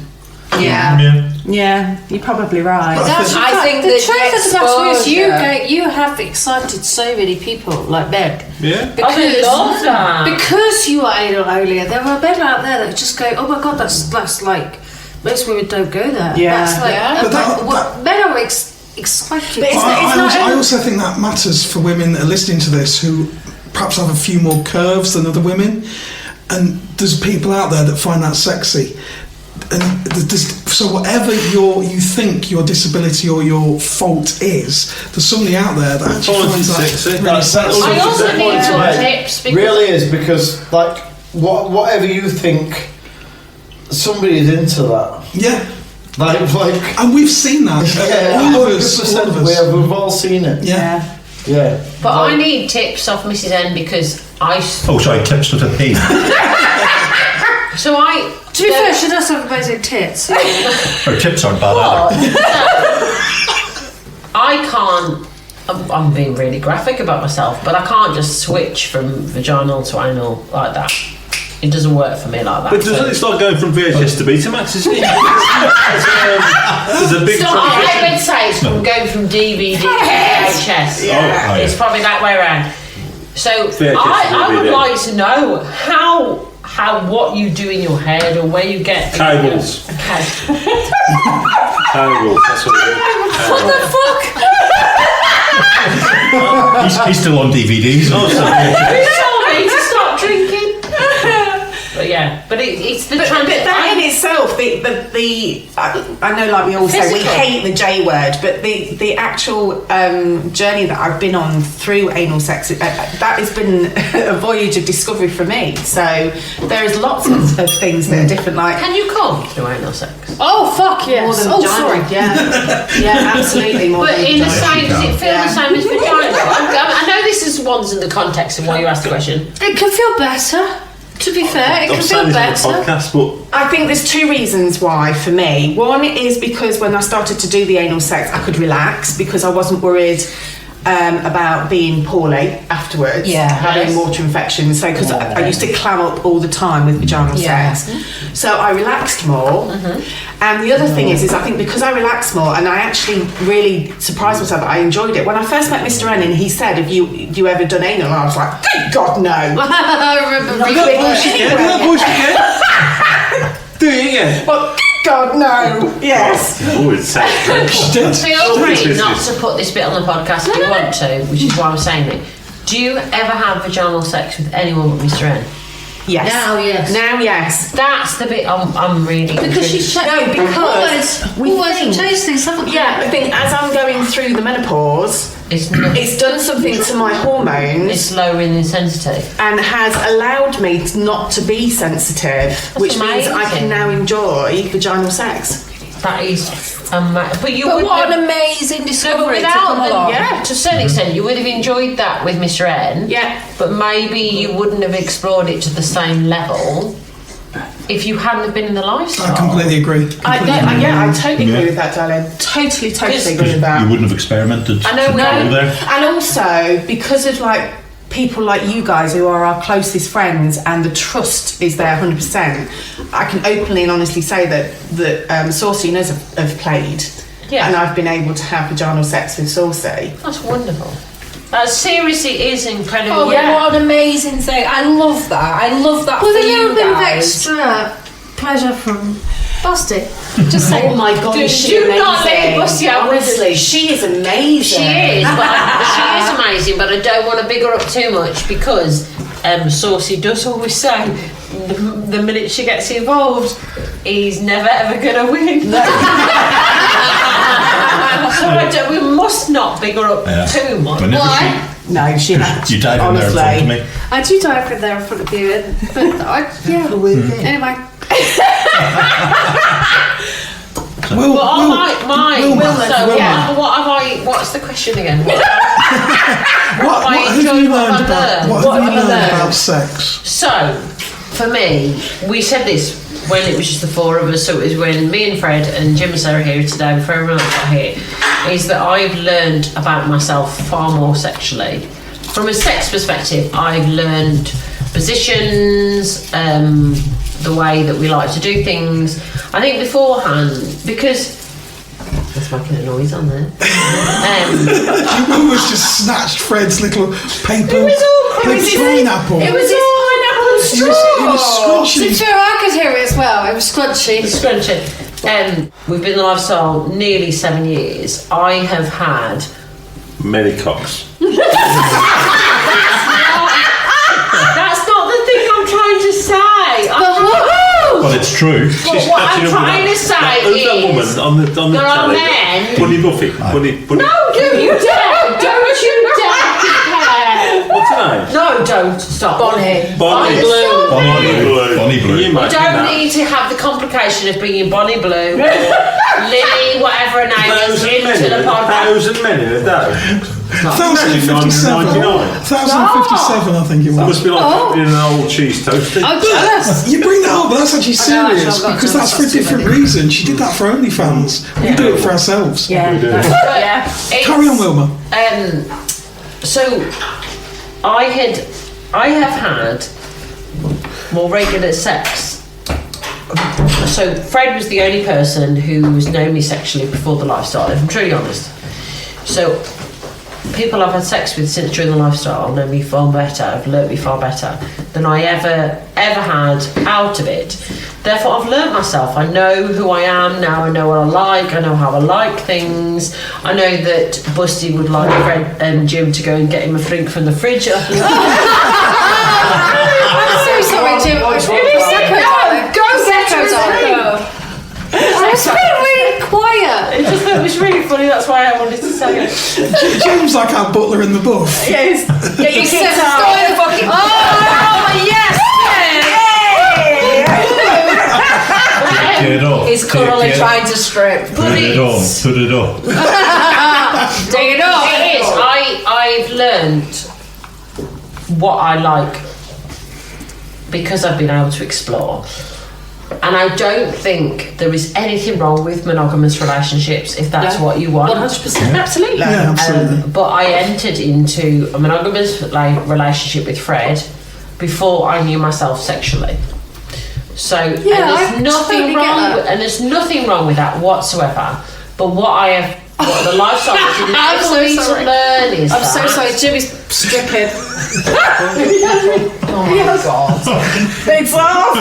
Yeah, you're probably right. I think the truth of the matter is you have excited so many people like men. Yeah, I love that because you are anal only. There are men out there that just go, "Oh my god, that's like most women don't go there." Yeah, that's like men are excited. But I also think that matters for women that are listening to this who perhaps have a few more curves than other women, and there's people out there that find that sexy. And so whatever you think your disability or your fault is, there's somebody out there that actually finds that really sexy. I also need some tips. Really is because whatever you think, somebody is into that. Yeah. Like, and we've seen that. All of us. We've all seen it. Yeah. But I need tips off Mrs. N because tips with a P. So to be fair, she does have amazing tits. Her tips aren't bad either. I can't. I'm being really graphic about myself, but I can't just switch from vaginal to anal like that. It doesn't work for me like that. But it's like going from VHS to Betamax, isn't it? There's a big I would say it's from going from DVD to VHS. Yeah. It's probably that way around. So I would like to know how what you do in your head or where you get cables. Cables. That's what it is. What the fuck? He's still on DVDs. You told me to stop drinking. But yeah, but it's the but that in itself, I know, like we all say, we hate the J word, but the actual journey that I've been on through anal sex, that has been a voyage of discovery for me. So there is lots of things that are different. Like, can you come through anal sex? Oh fuck yes! More than vagina. Sorry. Yeah, absolutely. More but than in the vagina. same, does it feel the same as vagina? I know this is one's in the context of why you asked the question. It can feel better. To be fair, it can feel better. Podcast, but I think there's two reasons why for me. One is because when I started to do the anal sex, I could relax because I wasn't worried about being poorly afterwards, having water infections. So because I used to clam up all the time with vaginal sex, so I relaxed more. And the other thing is I think because I relaxed more, and I actually really surprised myself that I enjoyed it. When I first met Mr. N, and he said, "Have you ever done anal?" And I was like, "Good God, no!" I remember. doing it. Well, God, no. Yes. Oh, it sounds good. Feel free not to put this bit on the podcast if you want to, which is why I'm saying it. Do you ever have vaginal sex with anyone but Mr. N? Yes. Now, yes. Now, yes. That's the bit I'm really Because she's because we changed things, haven't we? Yeah, I think as I'm going through the menopause, it's done something to my hormones. It's lowering the intensity. And has allowed me not to be sensitive, which means I can now enjoy vaginal sex. That is But what an amazing discovery to come along. Yeah, to a certain extent, you would have enjoyed that with Mr. N. Yeah. But maybe you wouldn't have explored it to the same level if you hadn't have been in the lifestyle. I completely agree. I totally agree with that, darling. Totally agree with that. You wouldn't have experimented. I know, there. And also because of like people like you guys who are our closest friends and the trust is there 100%, I can openly and honestly say that Saucy and us have played, and I've been able to have vaginal sex with Saucy. That's wonderful. That seriously is incredible. Oh, what an amazing thing. I love that. I love that Well, for a you little bit of guys. extra pleasure from Busty. Just saying. Oh my God, is she do amazing? not let Busty out. Honestly, she is amazing. She is amazing, but I don't want to big her up too much because Saucy does always say the minute she gets involved, he's never ever going to win. No. So we must not big her up too much. Why? No, she has. You dive in there in front of me. I do dive in there in front of you, but anyway. What's the question again? What have you learned about sex? So, for me, we said this when it was just the four of us, so it was when me and Fred and Jim and Sarah here today, before everyone else got here, is that I've learned about myself far more sexually. From a sex perspective, I've learned positions, the way that we like to do things. I think beforehand, because that's making a noise on there. You almost just snatched Fred's little paper. It was all pineapple. It was his pineapple straw. It was scrunchy. To be fair, I could hear it as well. It was scrunchy. We've been in the lifestyle nearly 7 years. I have had many cocks. That's not the thing I'm trying to say. Well, it's true. But what I'm trying to say Who's that woman on the there are telly? men. Bunny Buffy. Bunny. No, don't you dare! Don't you dare! What's her name? No, don't stop. Bonnie Blue. Bonnie Blue. You don't need to have the complication of bringing Bonnie Blue or Lily, whatever her name is, into the podcast. 1,000 men in a day. 1,057. 1,057, I think it was. It must be like in an old cheese toaster. You bring that up, but that's actually serious because that's for a different reason. She did that for OnlyFans. We do it for ourselves. Yeah, we do. Carry on, Wilma. So, I have had more regular sex. So Fred was the only person who's known me sexually before the lifestyle, if I'm truly honest. So people I've had sex with since during the lifestyle know me far better, have learnt me far better than I ever had out of it. Therefore, I've learnt myself. I know who I am now. I know what I like. I know how I like things. I know that Busty would like Fred and Jim to go and get him a drink from the fridge. I'm so sorry, Jim. Go It's been really quiet. It was really funny. That's why I wanted to say it. Jim's like our butler in the buff. Yes. Get your kids out. Oh, yes. Get it up. He's currently trying to strip. Put it up. Put it up. Dig it up. It is. I've learnt what I like because I've been able to explore. And I don't think there is anything wrong with monogamous relationships if that's what you want. 100%. Absolutely. Yeah, absolutely. But I entered into a monogamous relationship with Fred before I knew myself sexually. So and there's nothing wrong with that whatsoever. But what the lifestyle has enabled me to learn is I'm so sorry, Jimmy's stripping. Oh my god. It's off!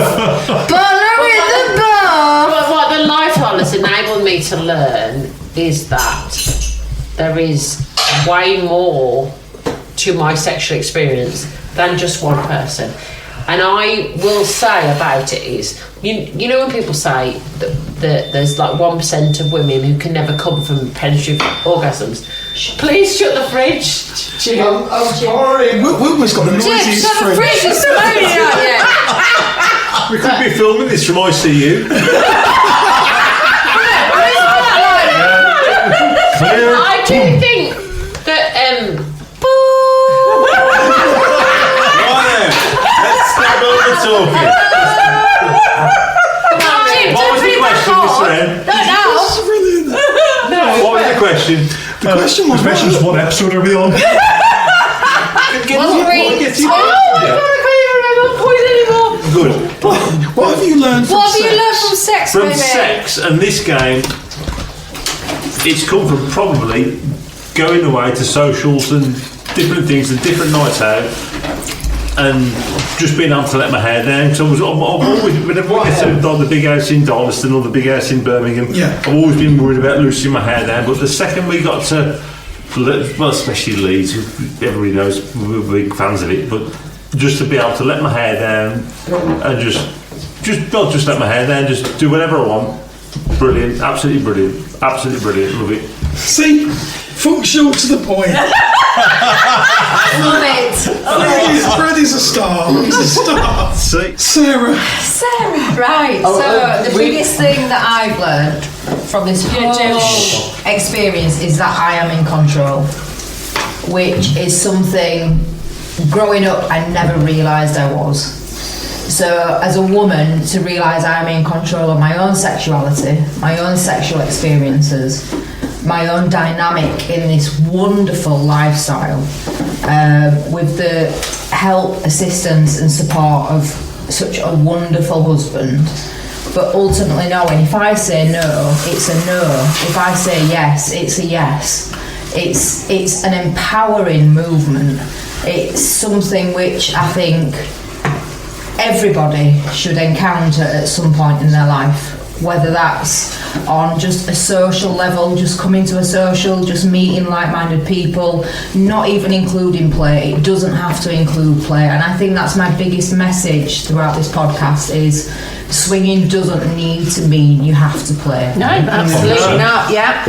Butter in the bar! But what the lifestyle has enabled me to learn is that there is way more to my sexual experience than just one person. And I will say about it is, you know when people say that there's like 1% of women who can never come from penetrative orgasms, please shut the fridge. I'm sorry. Wilma's got the noisiest Shut the fridge, it's moaning out yet. We could be filming this from ICU. Clear. I do think that Stop over talking. What was the question, Mr. M? What was the question? The question was what episode are we on? I can't even remember the point anymore. Good. What have you learned from What have you learned from sex, From baby? sex and this game, it's come from probably going away to socials and different things and different nights out. And just being able to let my hair down. So I've always, whenever I get to the big house in Darlaston or the big house in Birmingham, I've always been worried about loosening my hair down. But the second we got to, well, especially Leeds, everybody knows we're big fans of it, but just to be able to let my hair down and just let my hair down, just do whatever I want. Brilliant, absolutely brilliant, love it. See, functional to the point. Love it. Fred is a star. He's a star. See? Sarah. Right, so the biggest thing that I've learned from this whole experience is that I am in control, which is something growing up I never realised I was. So as a woman, to realise I'm in control of my own sexuality, my own sexual experiences, my own dynamic in this wonderful lifestyle, with the help, assistance and support of such a wonderful husband, but ultimately knowing if I say no, it's a no. If I say yes, it's a yes. It's an empowering movement. It's something which I think everybody should encounter at some point in their life, whether that's on just a social level, just coming to a social, just meeting like-minded people, not even including play. It doesn't have to include play, and I think that's my biggest message throughout this podcast is swinging doesn't need to mean you have to play. No, absolutely not. Yeah.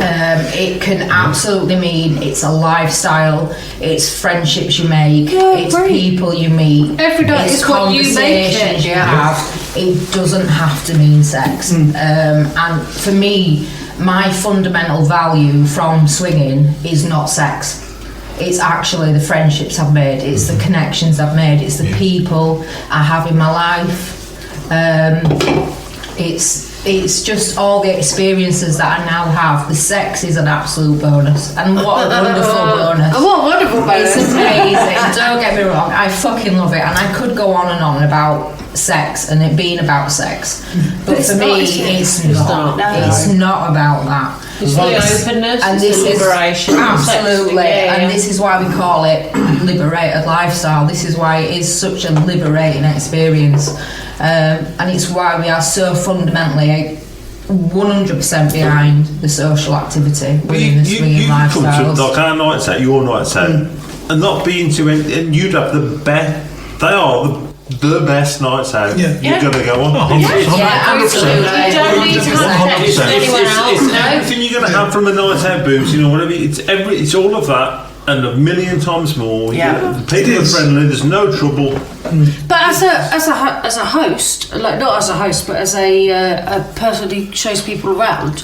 It can absolutely mean it's a lifestyle, it's friendships you make, it's people you meet, Every day it's is what you make it. conversations you have. It doesn't have to mean sex. And for me, my fundamental value from swinging is not sex. It's actually the friendships I've made, it's the connections I've made, it's the people I have in my life. It's it's just all the experiences that I now have. The sex is an absolute bonus, and what a wonderful bonus! Oh, what a wonderful bonus! It's amazing. Don't get me wrong, I fucking love it, and I could go on and on about sex and it being about sex, but for me, it's not. It's not about that. It's the openness, and this is liberation, absolutely, and this is why we call it liberated lifestyle. This is why it is such a liberating experience, and it's why we are so fundamentally 100% behind the social activity within the swinging lifestyles. Like our nights out, your nights out, and not being too, and you'd have the best. They are the best nights out you're going to go on. Absolutely. You don't need to have sex with anyone else. It's everything you're going to have from a night out, booze, whatever. It's all of that and a million times more. Yeah. People are friendly. There's no trouble. But as a host, like not as a host, but as a person who shows people around,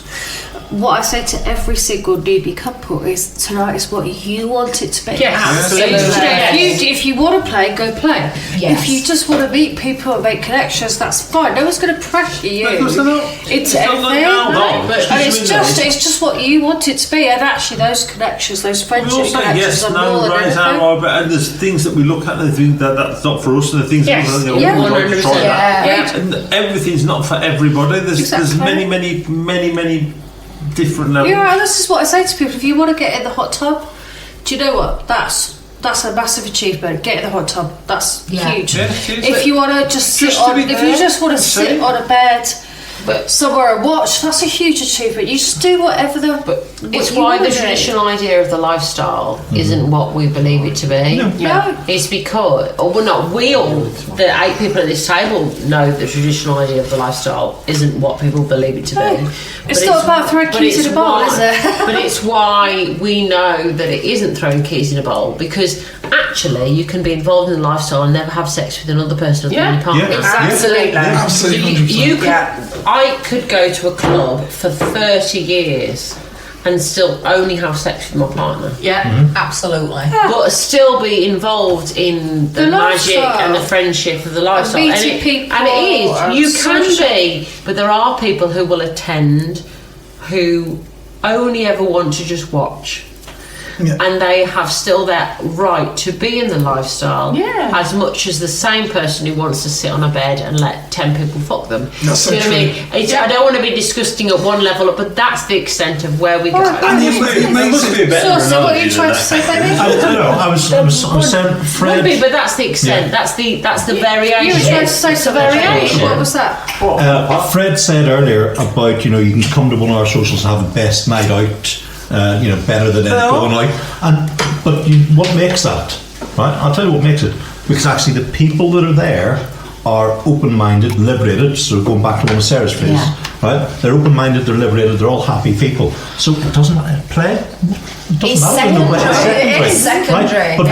what I say to every single newbie couple is tonight is what you want it to be. Yes, absolutely. If you want to play, go play. Yes. If you just want to meet people and make connections, that's fine. No one's going to pressure you into anything. And it's just what you want it to be. And actually, those connections, those friendship connections, are more than anything. And there's things that we look at and think that's not for us, and the things that we go, and everything's not for everybody. There's many different levels. Yeah, and this is what I say to people. If you want to get in the hot tub, do you know what? That's a massive achievement. Get in the hot tub. That's huge. Yeah, if you want to just sit on, if you just want to sit on a bed somewhere and watch, that's a huge achievement. You just do whatever it's why the traditional idea of the lifestyle isn't what we believe it to be. No. It's because, we all, the 8 people at this table know the traditional idea of the lifestyle isn't what people believe it to be. It's not about throwing keys in a bowl, is it? But it's why we know that it isn't throwing keys in a bowl, because actually you can be involved in the lifestyle and never have sex with another person other than your partner. Absolutely. I could go to a club for 30 years and still only have sex with my partner. Absolutely. But still be involved in the magic and the friendship of the lifestyle. And meeting people. And it is. You can be, but there are people who will attend who only ever want to just watch. And they have still that right to be in the lifestyle as much as the same person who wants to sit on a bed and let 10 people fuck them. That's so true. I don't want to be disgusting at one level, but that's the extent of where we go. And it must be a better So what are you trying to say, baby? I was saying, Fred. But that's the extent. That's the variation. You were trying to say some variation. What was that? Fred said earlier about you can come to one of our socials and have the best night out. Better than any going out. But what makes that? Right, I'll tell you what makes it. Because actually, the people that are there are open-minded, liberated. So going back to one of Sarah's phrases, right? They're open-minded, they're liberated, they're all happy people. So it doesn't matter. Play. It's secondary. Right? But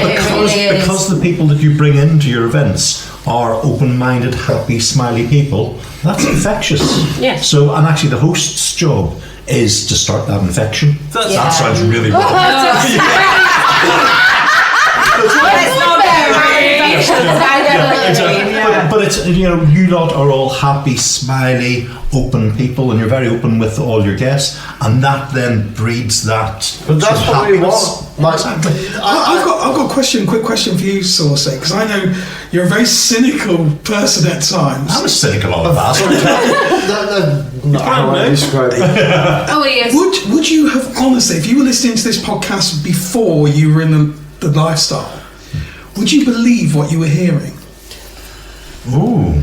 because the people that you bring into your events are open-minded, happy, smiley people, that's infectious. Yes. So, and actually, the host's job is to start that infection. That sounds really wrong. But it's you lot are all happy, smiley, open people, and you're very open with all your guests, and that then breeds that. But that's what we want. Exactly. I've got a quick question for you, Saucy, because I know you're a very cynical person at times. I'm a cynical old bastard. Not how I describe it. Oh, yes. Would you have, honestly, if you were listening to this podcast before you were in the lifestyle, would you believe what you were hearing? Ooh.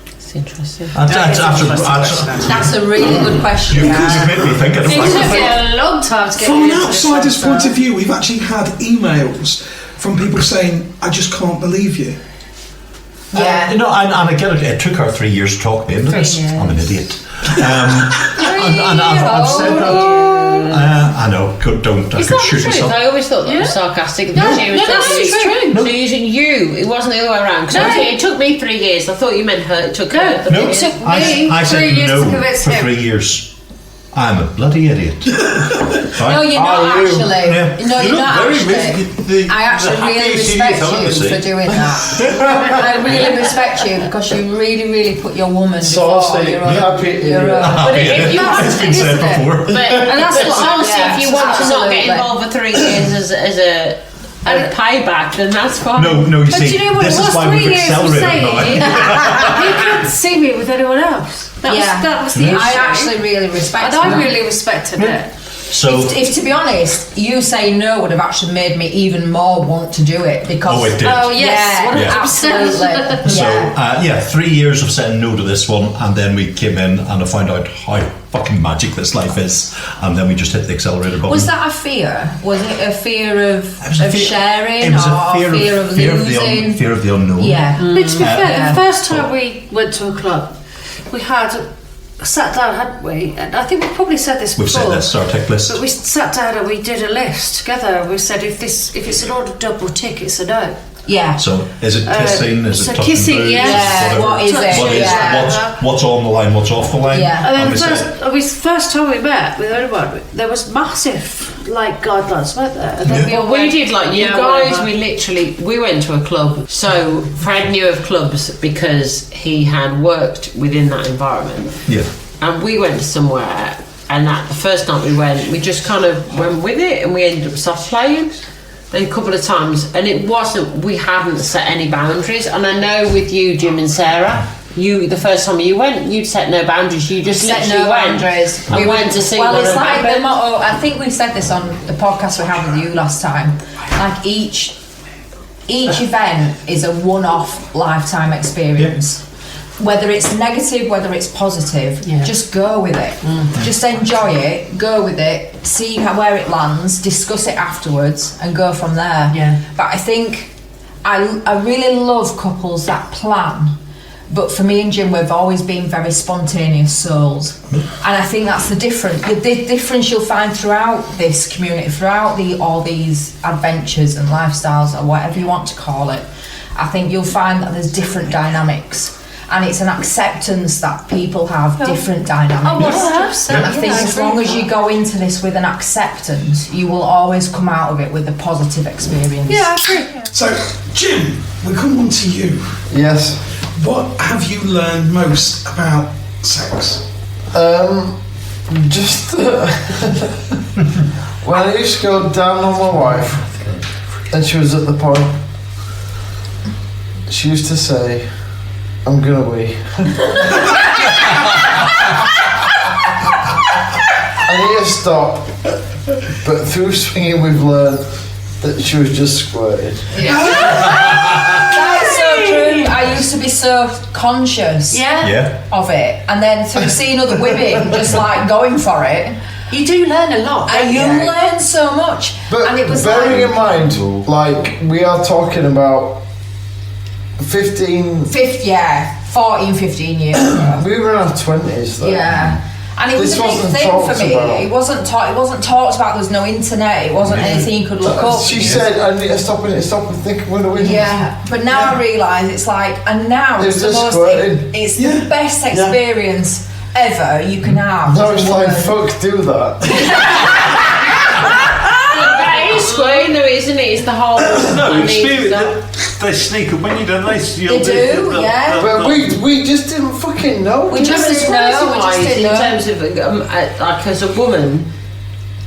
It's interesting. That's a really good question. You made me think. It took me a long time to get From an outsider's point of view, we've actually had emails from people saying, I just can't believe you. And I get it. It took her 3 years to talk me into this. I'm an idiot. And I've said that. I know. Don't. It's I could not shoot the truth. myself. I always thought that was sarcastic. No, that's true. So using you, it wasn't the other way around. Because it took me 3 years. I thought you meant her. It took her. It took me I 3 said years no to convince for him. 3 years. I'm a bloody idiot. Right? No, you're not actually. Yeah. No, you're not actually. I actually the really happiest respect idiot I've ever you seen. for doing that. I really respect you because you really, really put your woman before Saucy, your own. happy Your idiot. own. But if you want It's been said before. But that's what honestly, yeah, if you want to not get absolutely. involved for 3 years as a payback, then that's fine. No, you But see, you know what? this It is was why 3 we've years of accelerated saying now. he couldn't see me with anyone else. That was the issue. I actually really respect and I that. really respected it. So, If to be honest, you saying no would have actually made me even more want to do it because. Oh, it did. Oh yes, Yeah, 100%. absolutely. 3 years of saying no to this one, and then we came in and I found out how fucking magic this life is, and then we just hit the accelerator button. Was that a fear? Was it a fear of sharing It was or a fear of losing? fear of the unknown. Yeah. But to be fair, yeah. the first time we went to a club, we had sat down, hadn't we? And I think we probably said this We've before. said this, our tick list. But we sat down and we did a list together. And we said if it's an order double tick, it's a no. Yeah. So, is it kissing? Is so it touching kissing, boobs? yeah. Whatever. What is it? What is Yeah. what's on the line? What's off the line? Yeah. And then we first time we met with anyone, there was massive guidelines, weren't there? And then Well, we did like you Yeah, guys. whatever. We went to a club. So Fred knew of clubs because he had worked within that environment. Yeah. And we went somewhere, and that the first night we went, we just kind of went with it, and we ended up soft playing. Then a couple of times, and it wasn't. We hadn't set any boundaries. And I know with you, Jim and Sarah, the first time you went, you'd set no boundaries. You just Set literally no went boundaries. and went to see. Well, what it's like the happened. motto. I think we said this on the podcast we had with you last time. Like each event is a one-off lifetime experience. Whether it's negative, whether it's positive, just go with it. Just enjoy it, go with it, see where it lands, discuss it afterwards, and go from there. Yeah. But I think I really love couples that plan. But for me and Jim, we've always been very spontaneous souls, and I think that's the difference. The difference you'll find throughout this community, throughout all these adventures and lifestyles, or whatever you want to call it. I think you'll find that there's different dynamics. And it's an acceptance that people have different dynamics. And I think as long as you go into this with an acceptance, you will always come out of it with a positive experience. Yeah, I agree. So, Jim, we come on to you. Yes. What have you learned most about sex? Just when I used to go down on my wife, and she was at the point, she used to say, "I'm gonna wee." I need to stop, but through swinging we've learned that she was just squirted. That is so true. I used to be so conscious Yeah. of it, and then through seeing other women just like going for it, You do learn a lot. and don't you learn so much. But and it was bearing like in mind, like we are talking about 15. 14, 15 years ago. We were in our 20s then. Yeah. And it was This a big wasn't thing for talked me. about. It wasn't talked about. There was no internet. It wasn't anything you could look up. She said, "I need to stop and think I'm going to win." Yeah, but now I realise it's like, and now It's it's the just most, squirting. it's the best experience ever you can have. No, as it's a like, woman. fuck, do that. That is squaring though, isn't it? It's the whole. No, I need experience. that. They sneak up when you don't. They do, yeah. But we just didn't fucking know. We just didn't know. We just didn't in know. terms of like as a woman,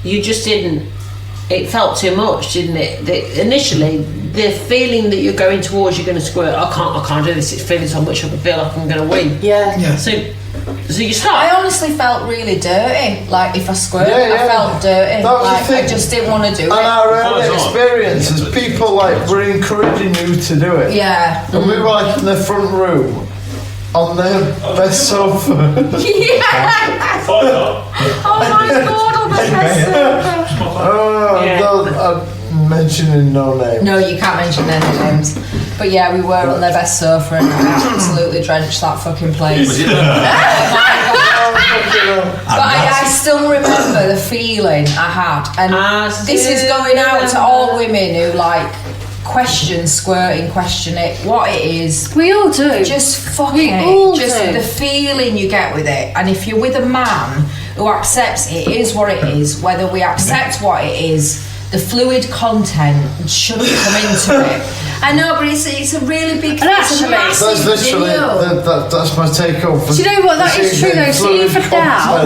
you just didn't. It felt too much, didn't it? Initially, the feeling that you're going towards, you're going to squirt. I can't do this. It's feeling so much. I feel like I'm going to win. Yeah. So you start. I honestly felt really dirty. Like if I squirted, Yeah, I felt dirty. That was Like the thing. I just didn't want to do And it. our Follows early on. experiences, people like were encouraging you to do it. Yeah. And we were like in the front room on the best sofa. Yeah. Oh my god! On the best sofa. I'm mentioning no names. No, you can't mention any names. But yeah, we were on their best sofa and we absolutely drenched that fucking place. Was it But I still remember the feeling I had, and this is still going out to remember. all women who like question squirting, question it, what it is. We all do. Just fuck We it. all Just do. the feeling you get with it, and if you're with a man who accepts it is what it is. Whether we accept what it is, the fluid content shouldn't come into it. I know, but it's a really big. That's literally that's my take home. Do you know what? That is true though. So even now,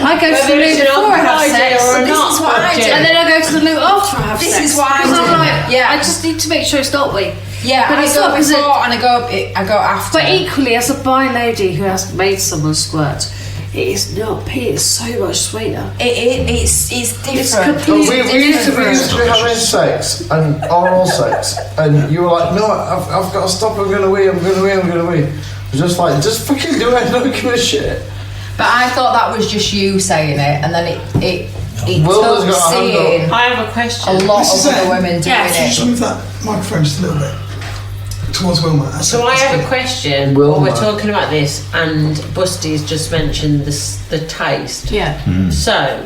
I go to the loo before I have sex, and this is what I do, and then I go to the loo after I have sex. This is what I do. I'm like, I just need to make sure it's not we. Yeah, but I go before and I go after. But equally, as a bi lady who has made someone squirt, it is not pee. It's so much sweeter. It's different. It's completely we used to be having sex and oral sex, and you were like, "No, I've got to stop. I'm going to wee. I'm going to wee." Just fucking do it. Don't give a shit. But I thought that was just you saying it, and then it took seeing. I have a question. A lot of other women doing it. Just move that microphone just a little bit towards Wilma. So I have a question. Wilma. We're talking about this, and Busty's just mentioned the taste. Yeah. So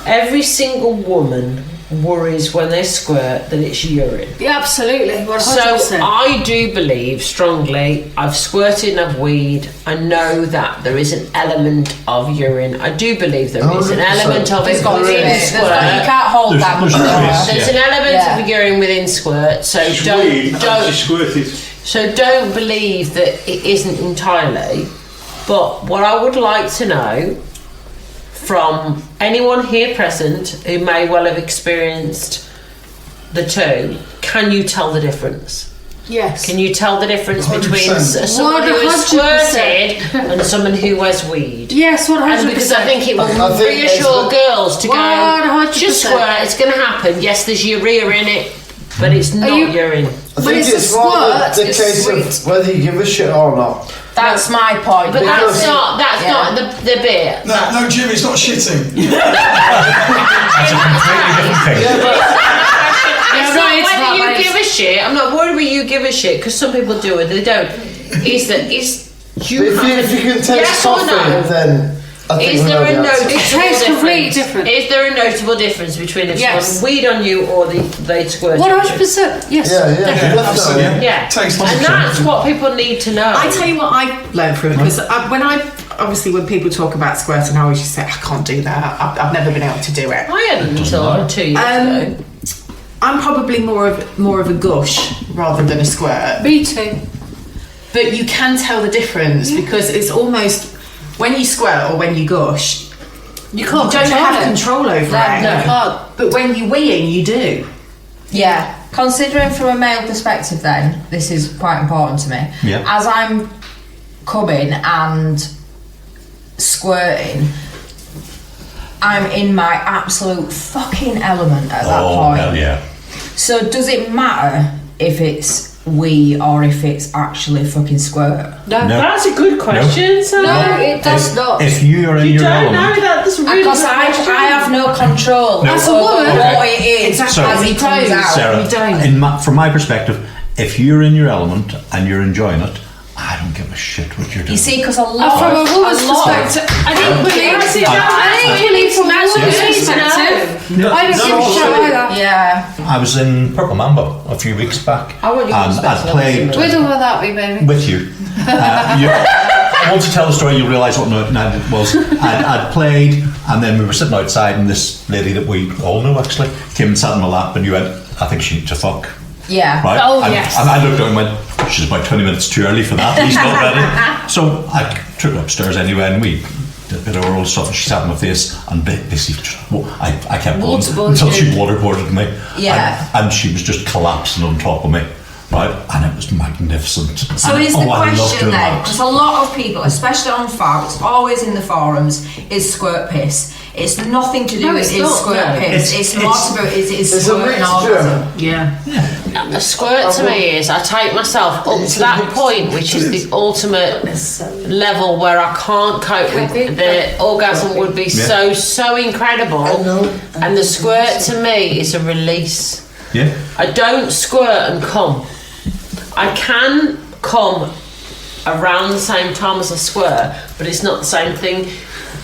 every single woman worries when they squirt that it's urine. Yeah, absolutely. 100%. So I do believe strongly, I've squirted and I've weed, I know that there is an element of urine. I do believe there is an element of it within squirt. You can't hold that. There's an element of urine within squirt, so don't believe that it isn't entirely. But what I would like to know from anyone here present who may well have experienced the two, can you tell the difference? Yes. Can you tell the difference 100%. between someone who has squirted and someone who has weed? Yes, 100%. And because I think it will reassure girls to go, 100%. just squirt, it's going to happen. Yes, there's urea in it, but it's not urine. I think it's more the case of whether you give a shit or not. That's my point. But that's not the bit. No, Jim, it's not shitting. That's a completely different thing. It's not whether you give a shit. I'm not worried whether you give a shit, because some people do it, they don't. If you can taste coffee, then I think is there a completely different. Is there a notable difference between if someone weed on you or they squirt? 100%. Yes. Absolutely. Yeah. And that's what people need to know. I tell you what I've learned from it, because when people talk about squirting, I always just say I can't do that. I've never been able to do it. I hadn't until 2 years ago. I'm probably more of a gush rather than a squirt. Me too. But you can tell the difference because it's almost when you squirt or when you gush, you don't have control over it. No. But when you're weeing, you do. Yeah. Considering from a male perspective, then this is quite important to me. Yeah. As I'm coming and squirting, I'm in my absolute fucking element at that point. Hell yeah. So does it matter if it's wee or if it's actually fucking squirt? No. That's a good question. No, it does not. If you are in your element, that's really because I have no control as a woman what it is as it comes out. Sarah, from my perspective, if you're in your element and you're enjoying it, I don't give a shit what you're doing. You see, because a lot from a woman's perspective, I didn't believe from a woman's perspective. I didn't give a shit either. Yeah. I was in Purple Mamba a few weeks back, and I'd played With or without me, baby. with you. Once you tell the story, you'll realise what night it was. I'd played, and then we were sitting outside, and this lady that we all know actually came and sat in my lap, and you went, "I think she needs to fuck." Yeah. Right? Oh, and, yes. And I looked at her and went, "She's about 20 minutes too early for that. He's not ready." So I took her upstairs anyway, and we did a bit of oral stuff, and she sat in my face, and basically I kept going until she waterboarded me. Yeah. And she was just collapsing on top of me. Right, and it was magnificent. So is the question then, because a lot of people, especially on Fab, it's always in the forums, is squirt piss. It's nothing to do with squirt piss. It's more to do with squirt and orgasm. Yeah. A squirt to me is I take myself up to that point, which is the ultimate level where I can't cope with. The orgasm would be so incredible, and the squirt to me is a release. Yeah. I don't squirt and come. I can come around the same time as I squirt, but it's not the same thing.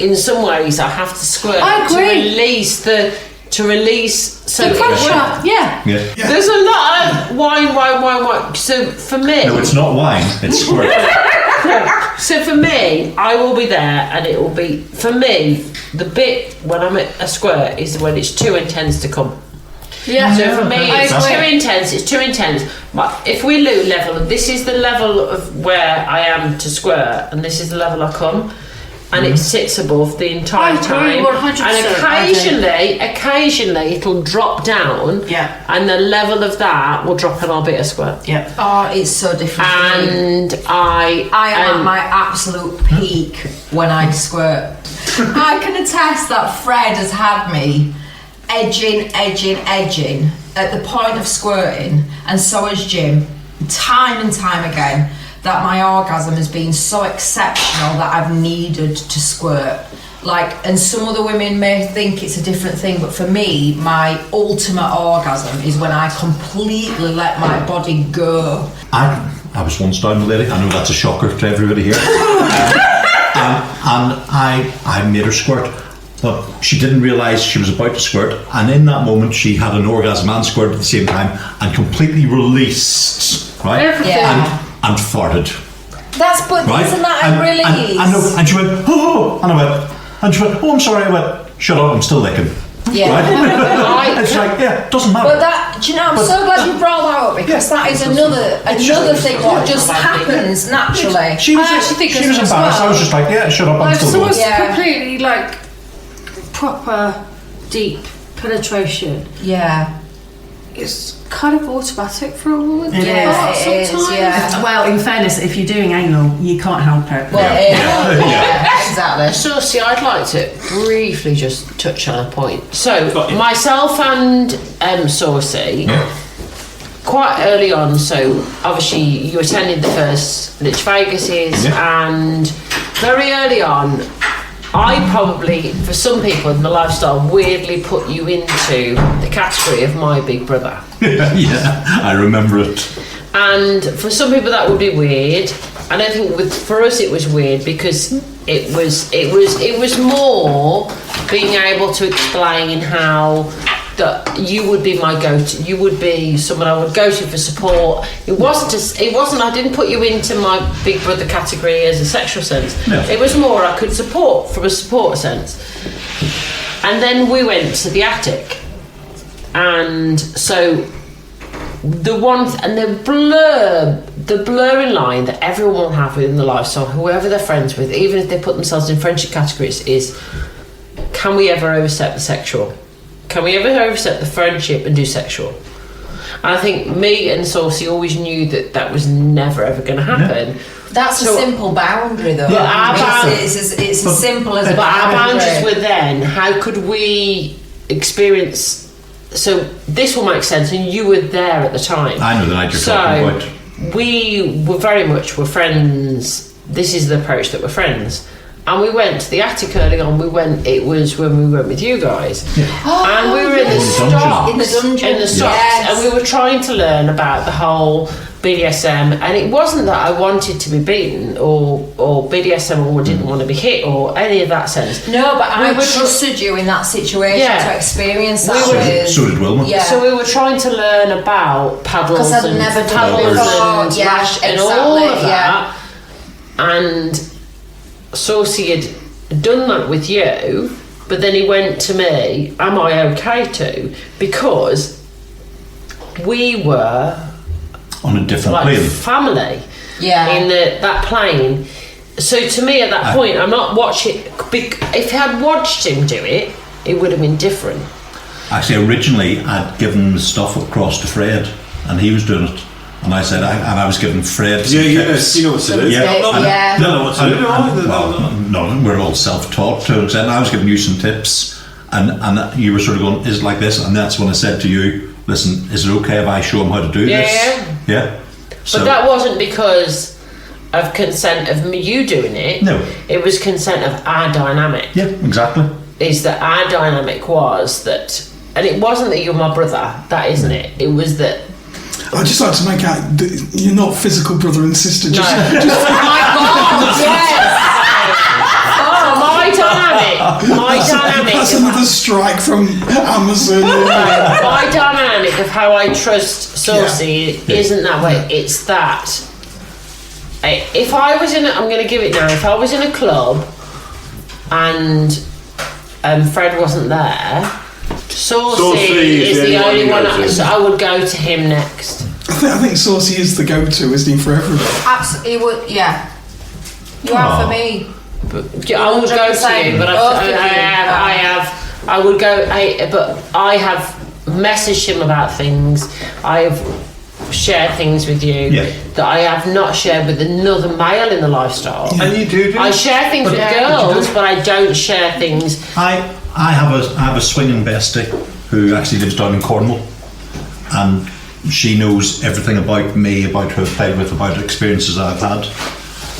In some ways, I have to squirt to release the pressure. Yeah. There's a lot of wine. So for me, no, it's not wine. It's squirt. So for me, I will be there, and it will be, for me, the bit when I'm at a squirt is when it's too intense to come. Yeah. So for me, it's too intense. But if we lose level, this is the level of where I am to squirt, and this is the level I come, and it sits above the entire time. 100%. And occasionally it'll drop down, and the level of that will drop, and I'll be a squirt. Yeah. Oh, it's so different. And I am at my absolute peak when I squirt. I can attest that Fred has had me edging at the point of squirting, and so has Jim, time and time again, that my orgasm has been so exceptional that I've needed to squirt. And some other women may think it's a different thing, but for me, my ultimate orgasm is when I completely let my body go. I was once down the lady. I know that's a shocker to everybody here. And I made her squirt. But she didn't realise she was about to squirt, and in that moment she had an orgasm and squirt at the same time, and completely released, right? And farted. Isn't that a release? And she went, oh, and I went, and she went, oh, I'm sorry. I went, shut up, I'm still licking. Yeah. Right? It's doesn't matter. But that, do you know, I'm so glad you brought that up, because that is another thing what just happens naturally. She was embarrassed. I was just like, shut up, I'm still going. Completely proper deep penetration. Yeah. It's kind of automatic for a woman. It is. Well, in fairness, if you're doing anal, you can't help it. Well, exactly. So, I'd like to briefly just touch on a point. So, myself and Saucy, quite early on, so obviously you attended the first Lich Vegases, and very early on, I probably, for some people in the lifestyle, weirdly put you into the category of my big brother. Yeah, I remember it. And for some people that would be weird. I don't think for us it was weird, because it was more being able to explain how that you would be my go-to. You would be someone I would go to for support. It wasn't. I didn't put you into my big brother category as a sexual sense. No. It was more I could support from a support sense. And then we went to the attic, and so the blurring line that everyone will have within the lifestyle, whoever they're friends with, even if they put themselves in friendship categories, is: can we ever overstep the sexual? Can we ever overstep the friendship and do sexual? And I think me and Saucy always knew that was never ever going to happen. Yeah. That's a simple boundary, though. It's as simple as a boundary. But our boundaries were then, how could we experience... So this will make sense, and you were there at the time. I know the night you're talking about. We were very much friends. This is the approach that we're friends. And we went to the attic early on. It was when we went with you guys. Yeah. And we were in the stocks. And we were trying to learn about the whole BDSM. And it wasn't that I wanted to be beaten or BDSM or didn't want to be hit or any of that sense. No, but I trusted you in that situation to experience that. So did Wilma. Yeah. So we were trying to learn about paddles. Because I'd never done it before. And all of that. And Saucy had done that with you, but then he went to me, am I okay to? Because we were on a different plane. Family. Yeah. In that plane. So to me at that point, I'm not watching. If I had watched him do it, it would have been different. Actually, originally I'd given the stuff across to Fred, and he was doing it. And I said, I was giving Fred some tips. You know what to do. No, we're all self-taught to an extent. I was giving you some tips, and you were sort of going, is it like this? And that's when I said to you, listen, is it okay if I show him how to do this? Yeah. But that wasn't because of consent of you doing it. No. It was consent of our dynamic. Yeah, exactly. Is that our dynamic was that, and it wasn't that you're my brother, that isn't it. It was that I'd just like to make out that you're not physical brother and sister. Just oh my God, yes. My dynamic. That's another strike from Amazon. My dynamic of how I trust Saucy isn't that way. It's that if I was I'm going to give it now. If I was in a club and Fred wasn't there, Saucy is the only one I would go to him next. I think Saucy is the go-to, isn't he, for everybody? Absolutely, he would. Yeah, you are for me. I would go to you, but I have messaged him about things. I have shared things with you that I have not shared with another male in the lifestyle. And you do. I share things with girls, but I don't share things. I have a swinging bestie who actually lives down in Cornwall, and she knows everything about me, about who I've played with, about experiences I've had.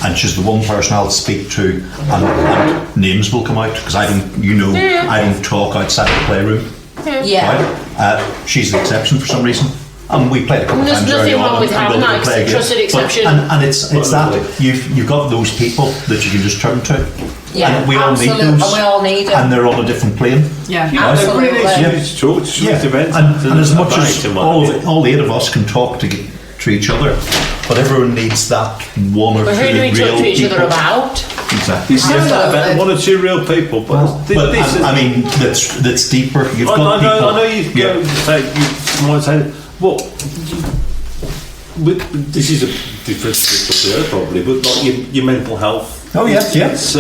And she's the one person I'll speak to, and names will come out because I don't talk outside the playroom. Yeah. Right? She's the exception for some reason, and we played a couple of times early on. There's nothing wrong with having that. It's a trusted exception. And it's that you've got those people that you can just turn to. Yeah, and we all need those. And we all need them. And they're on a different plane. Yeah, right? absolutely. And as much as all the 8 of us can talk to each other, but everyone needs that one or two real people. Who do we talk to each other about? Exactly. You said that about 1 or 2 real people, but that's deeper. You've got people. I know you might say, well, this is a different discussion probably, but like your mental health. Oh yeah. It's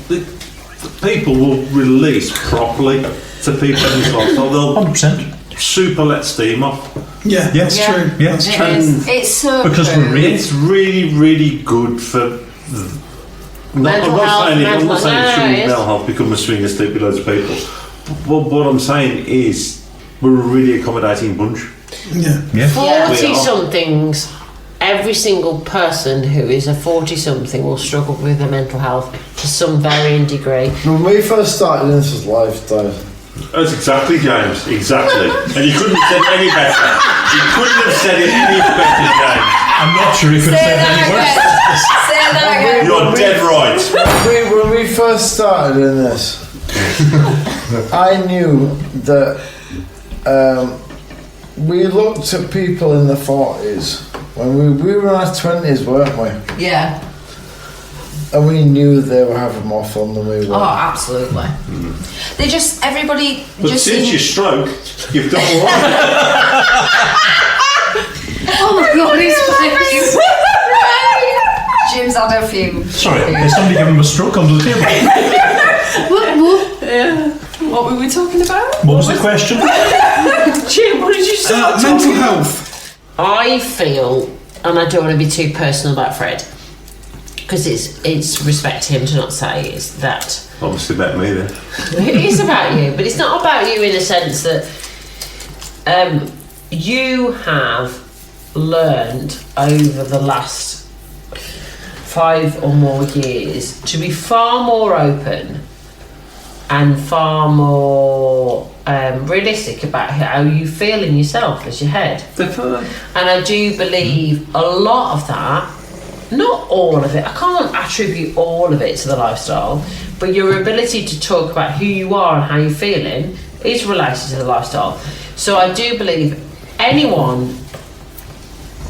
the people will release properly to people in this lifestyle. They'll 100%. Super let steam off. Yeah, that's true. Yeah, it's true. It's so because true. It's really, really good for. I'm not saying it shouldn't mental health become a swinger sleep with loads of people. What I'm saying is we're a really accommodating bunch. Yeah. 40-somethings. Every single person who is a 40-something will struggle with their mental health to some varying degree. When we first started in this lifestyle. That's exactly, James. Exactly. And you couldn't have said it any better. You couldn't have said it any better, James. I'm not sure you could have said it any worse. Say that again. You're dead right. When we first started in this, I knew that we looked at people in the 40s when we were in our 20s, weren't we? Yeah. And we knew they were having more fun than we were. Oh, absolutely. They just, everybody But just... since your stroke, you've done all right. Oh my God, he's Jim's had a few. Sorry, is somebody giving him a stroke under the table? What were we talking about? What was the question? Jim, what did you say? Mental health. I feel, and I don't want to be too personal about Fred, because it's respect to him to not say is that. Obviously about me then. It is about you, but it's not about you in a sense that you have learned over the last 5 or more years to be far more open and far more realistic about how you feel in yourself as your head. Definitely. And I do believe a lot of that, not all of it, I can't attribute all of it to the lifestyle, but your ability to talk about who you are and how you're feeling is related to the lifestyle. So I do believe anyone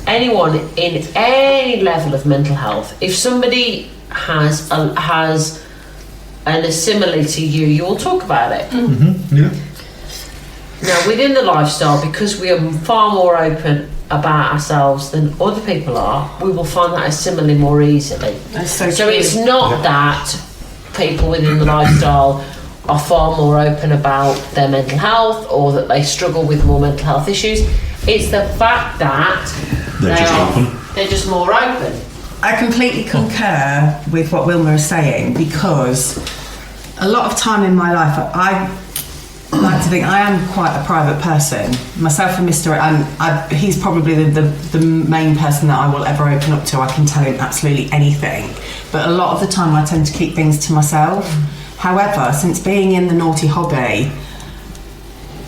in any level of mental health, if somebody has an assimilate to you, you'll talk about it. Mm-hmm. Yeah. Now, within the lifestyle, because we are far more open about ourselves than other people are, we will find that assimilate more easily. That's so So true. it's not that people within the lifestyle are far more open about their mental health or that they struggle with more mental health issues. It's the fact that they're just more open. I completely concur with what Wilma is saying, because a lot of time in my life I like to think I am quite a private person. Myself and Mr. and he's probably the main person that I will ever open up to. I can tell him absolutely anything, but a lot of the time I tend to keep things to myself. However, since being in the naughty hobby,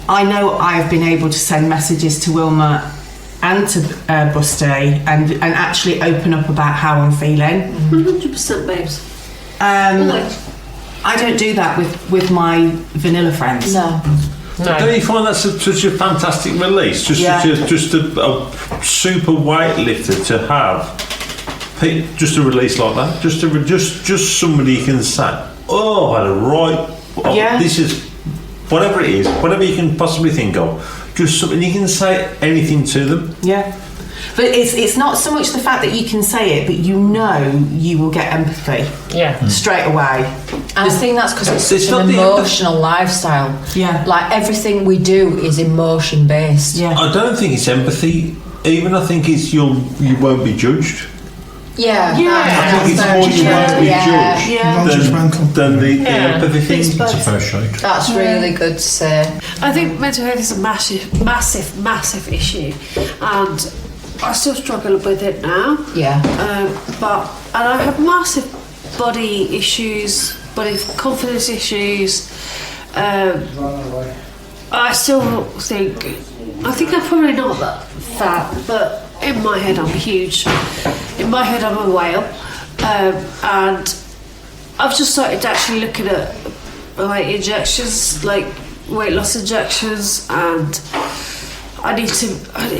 I know I've been able to send messages to Wilma and to Busty and actually open up about how I'm feeling. 100% babes. I don't do that with my vanilla friends. No. Don't you find that such a fantastic release? Just a super weightlifter to have just a release like that, just somebody can say, oh, I had a right, this is whatever it is, whatever you can possibly think of, just something you can say anything to them. Yeah. But it's not so much the fact that you can say it, but you know you will get empathy straight away. And I think that's because it's such an emotional lifestyle. Yeah. Like everything we do is emotion based. Yeah. I don't think it's empathy. Even I think it's you won't be judged. Yeah. I think it's more you won't be judged than the empathy thing. It's a fair shout. That's really good to say. I think mental health is a massive issue, and I still struggle with it now. Yeah. And I have massive body issues, body confidence issues. I still think I'm probably not that fat, but in my head I'm huge. In my head I'm a whale, and I've just started actually looking at like injections, like weight loss injections, and I need to.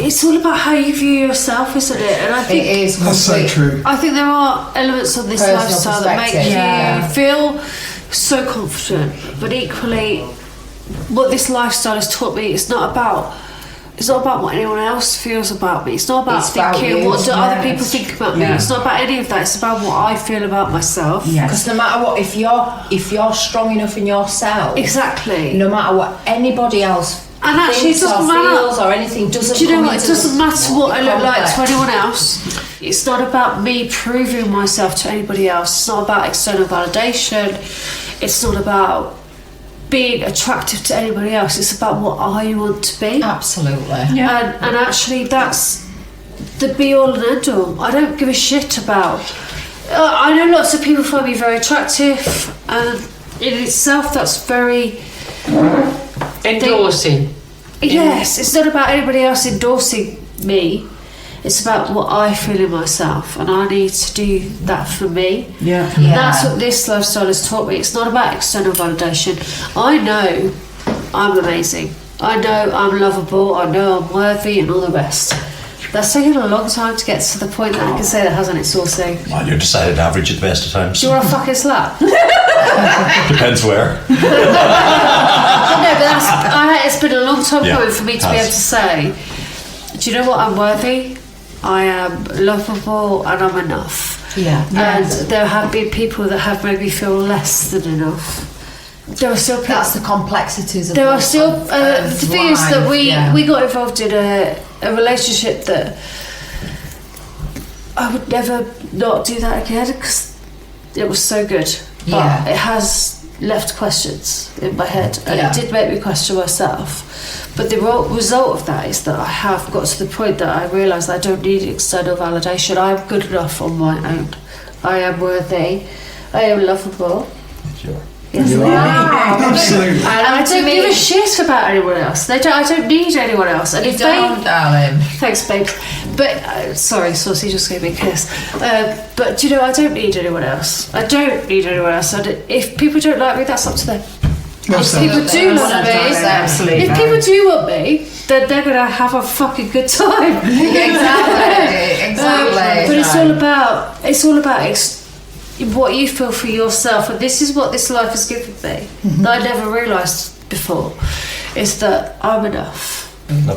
It's all about how you view yourself, isn't it? And I think it is. That's so true. I think there are elements of this Personal lifestyle that make perspective. you feel so confident, but equally, what this lifestyle has taught me, it's not about what anyone else feels about me. It's not about thinking what do other people think about me. It's not about any of that. It's about what I feel about myself. Because no matter what, if you're strong enough in yourself, exactly. No matter what anybody else. And actually, it doesn't matter. Or anything doesn't. Do you know what? It doesn't matter what I look like to anyone else. It's not about me proving myself to anybody else. It's not about external validation. It's not about being attractive to anybody else. It's about what I want to be. Absolutely. Yeah. And actually, that's the be all and end all. I don't give a shit about. I know lots of people find me very attractive, and in itself, that's very. Endorsing. Yes, it's not about anybody else endorsing me. It's about what I feel in myself, and I need to do that for me. Yeah. And that's what this lifestyle has taught me. It's not about external validation. I know I'm amazing. I know I'm lovable. I know I'm worthy, and all the rest. That's taken a long time to get to the point that I can say that, hasn't it, Saucy? Well, you're decided average at the best of times. Do you want a fucking slap? Depends where. But it's been a long time coming for me to be able to say, do you know what, I'm worthy, I am lovable, and I'm enough. Yeah. And there have been people that have made me feel less than enough. There are still people. That's the complexities of there are still the thing is that we got involved in a relationship that I would never not do that again because it was so good. But it has left questions in my head, and it did make me question myself. But the result of that is that I have got to the point that I realise I don't need external validation. I am good enough on my own. I am worthy. I am lovable. Sure. Yes, Absolutely. And I don't give a shit about anyone else. I don't need anyone else. And if darling. Thanks, babe. But sorry, Saucy just gave me a kiss. But you know, I don't need anyone else. I don't need anyone else. And if people don't like me, that's up to them. If people do love me, if people do want me, then they're gonna have a fucking good time. Exactly. But it's all about what you feel for yourself, and this is what this life has given me that I never realised before, is that I'm enough.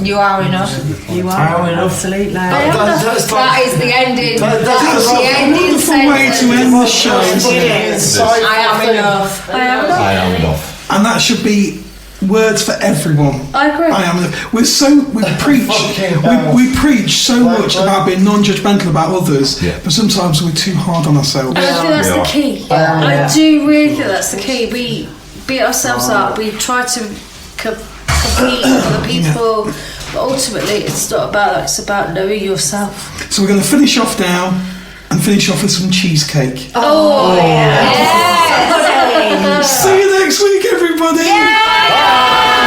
You are enough. You are enough. Absolutely. That is the ending. That's the ending way to end the show. I am enough. I am enough. And that should be words for everyone. I agree. I am enough. We preach so much about being non-judgmental about others, but sometimes we're too hard on ourselves. And I think that's the key. I do really think that's the key. We beat ourselves up. We try to compete with other people, but ultimately it's not about that. It's about knowing yourself. So we're going to finish off now and finish off with some cheesecake. Oh yeah. See you next week, everybody. Yeah.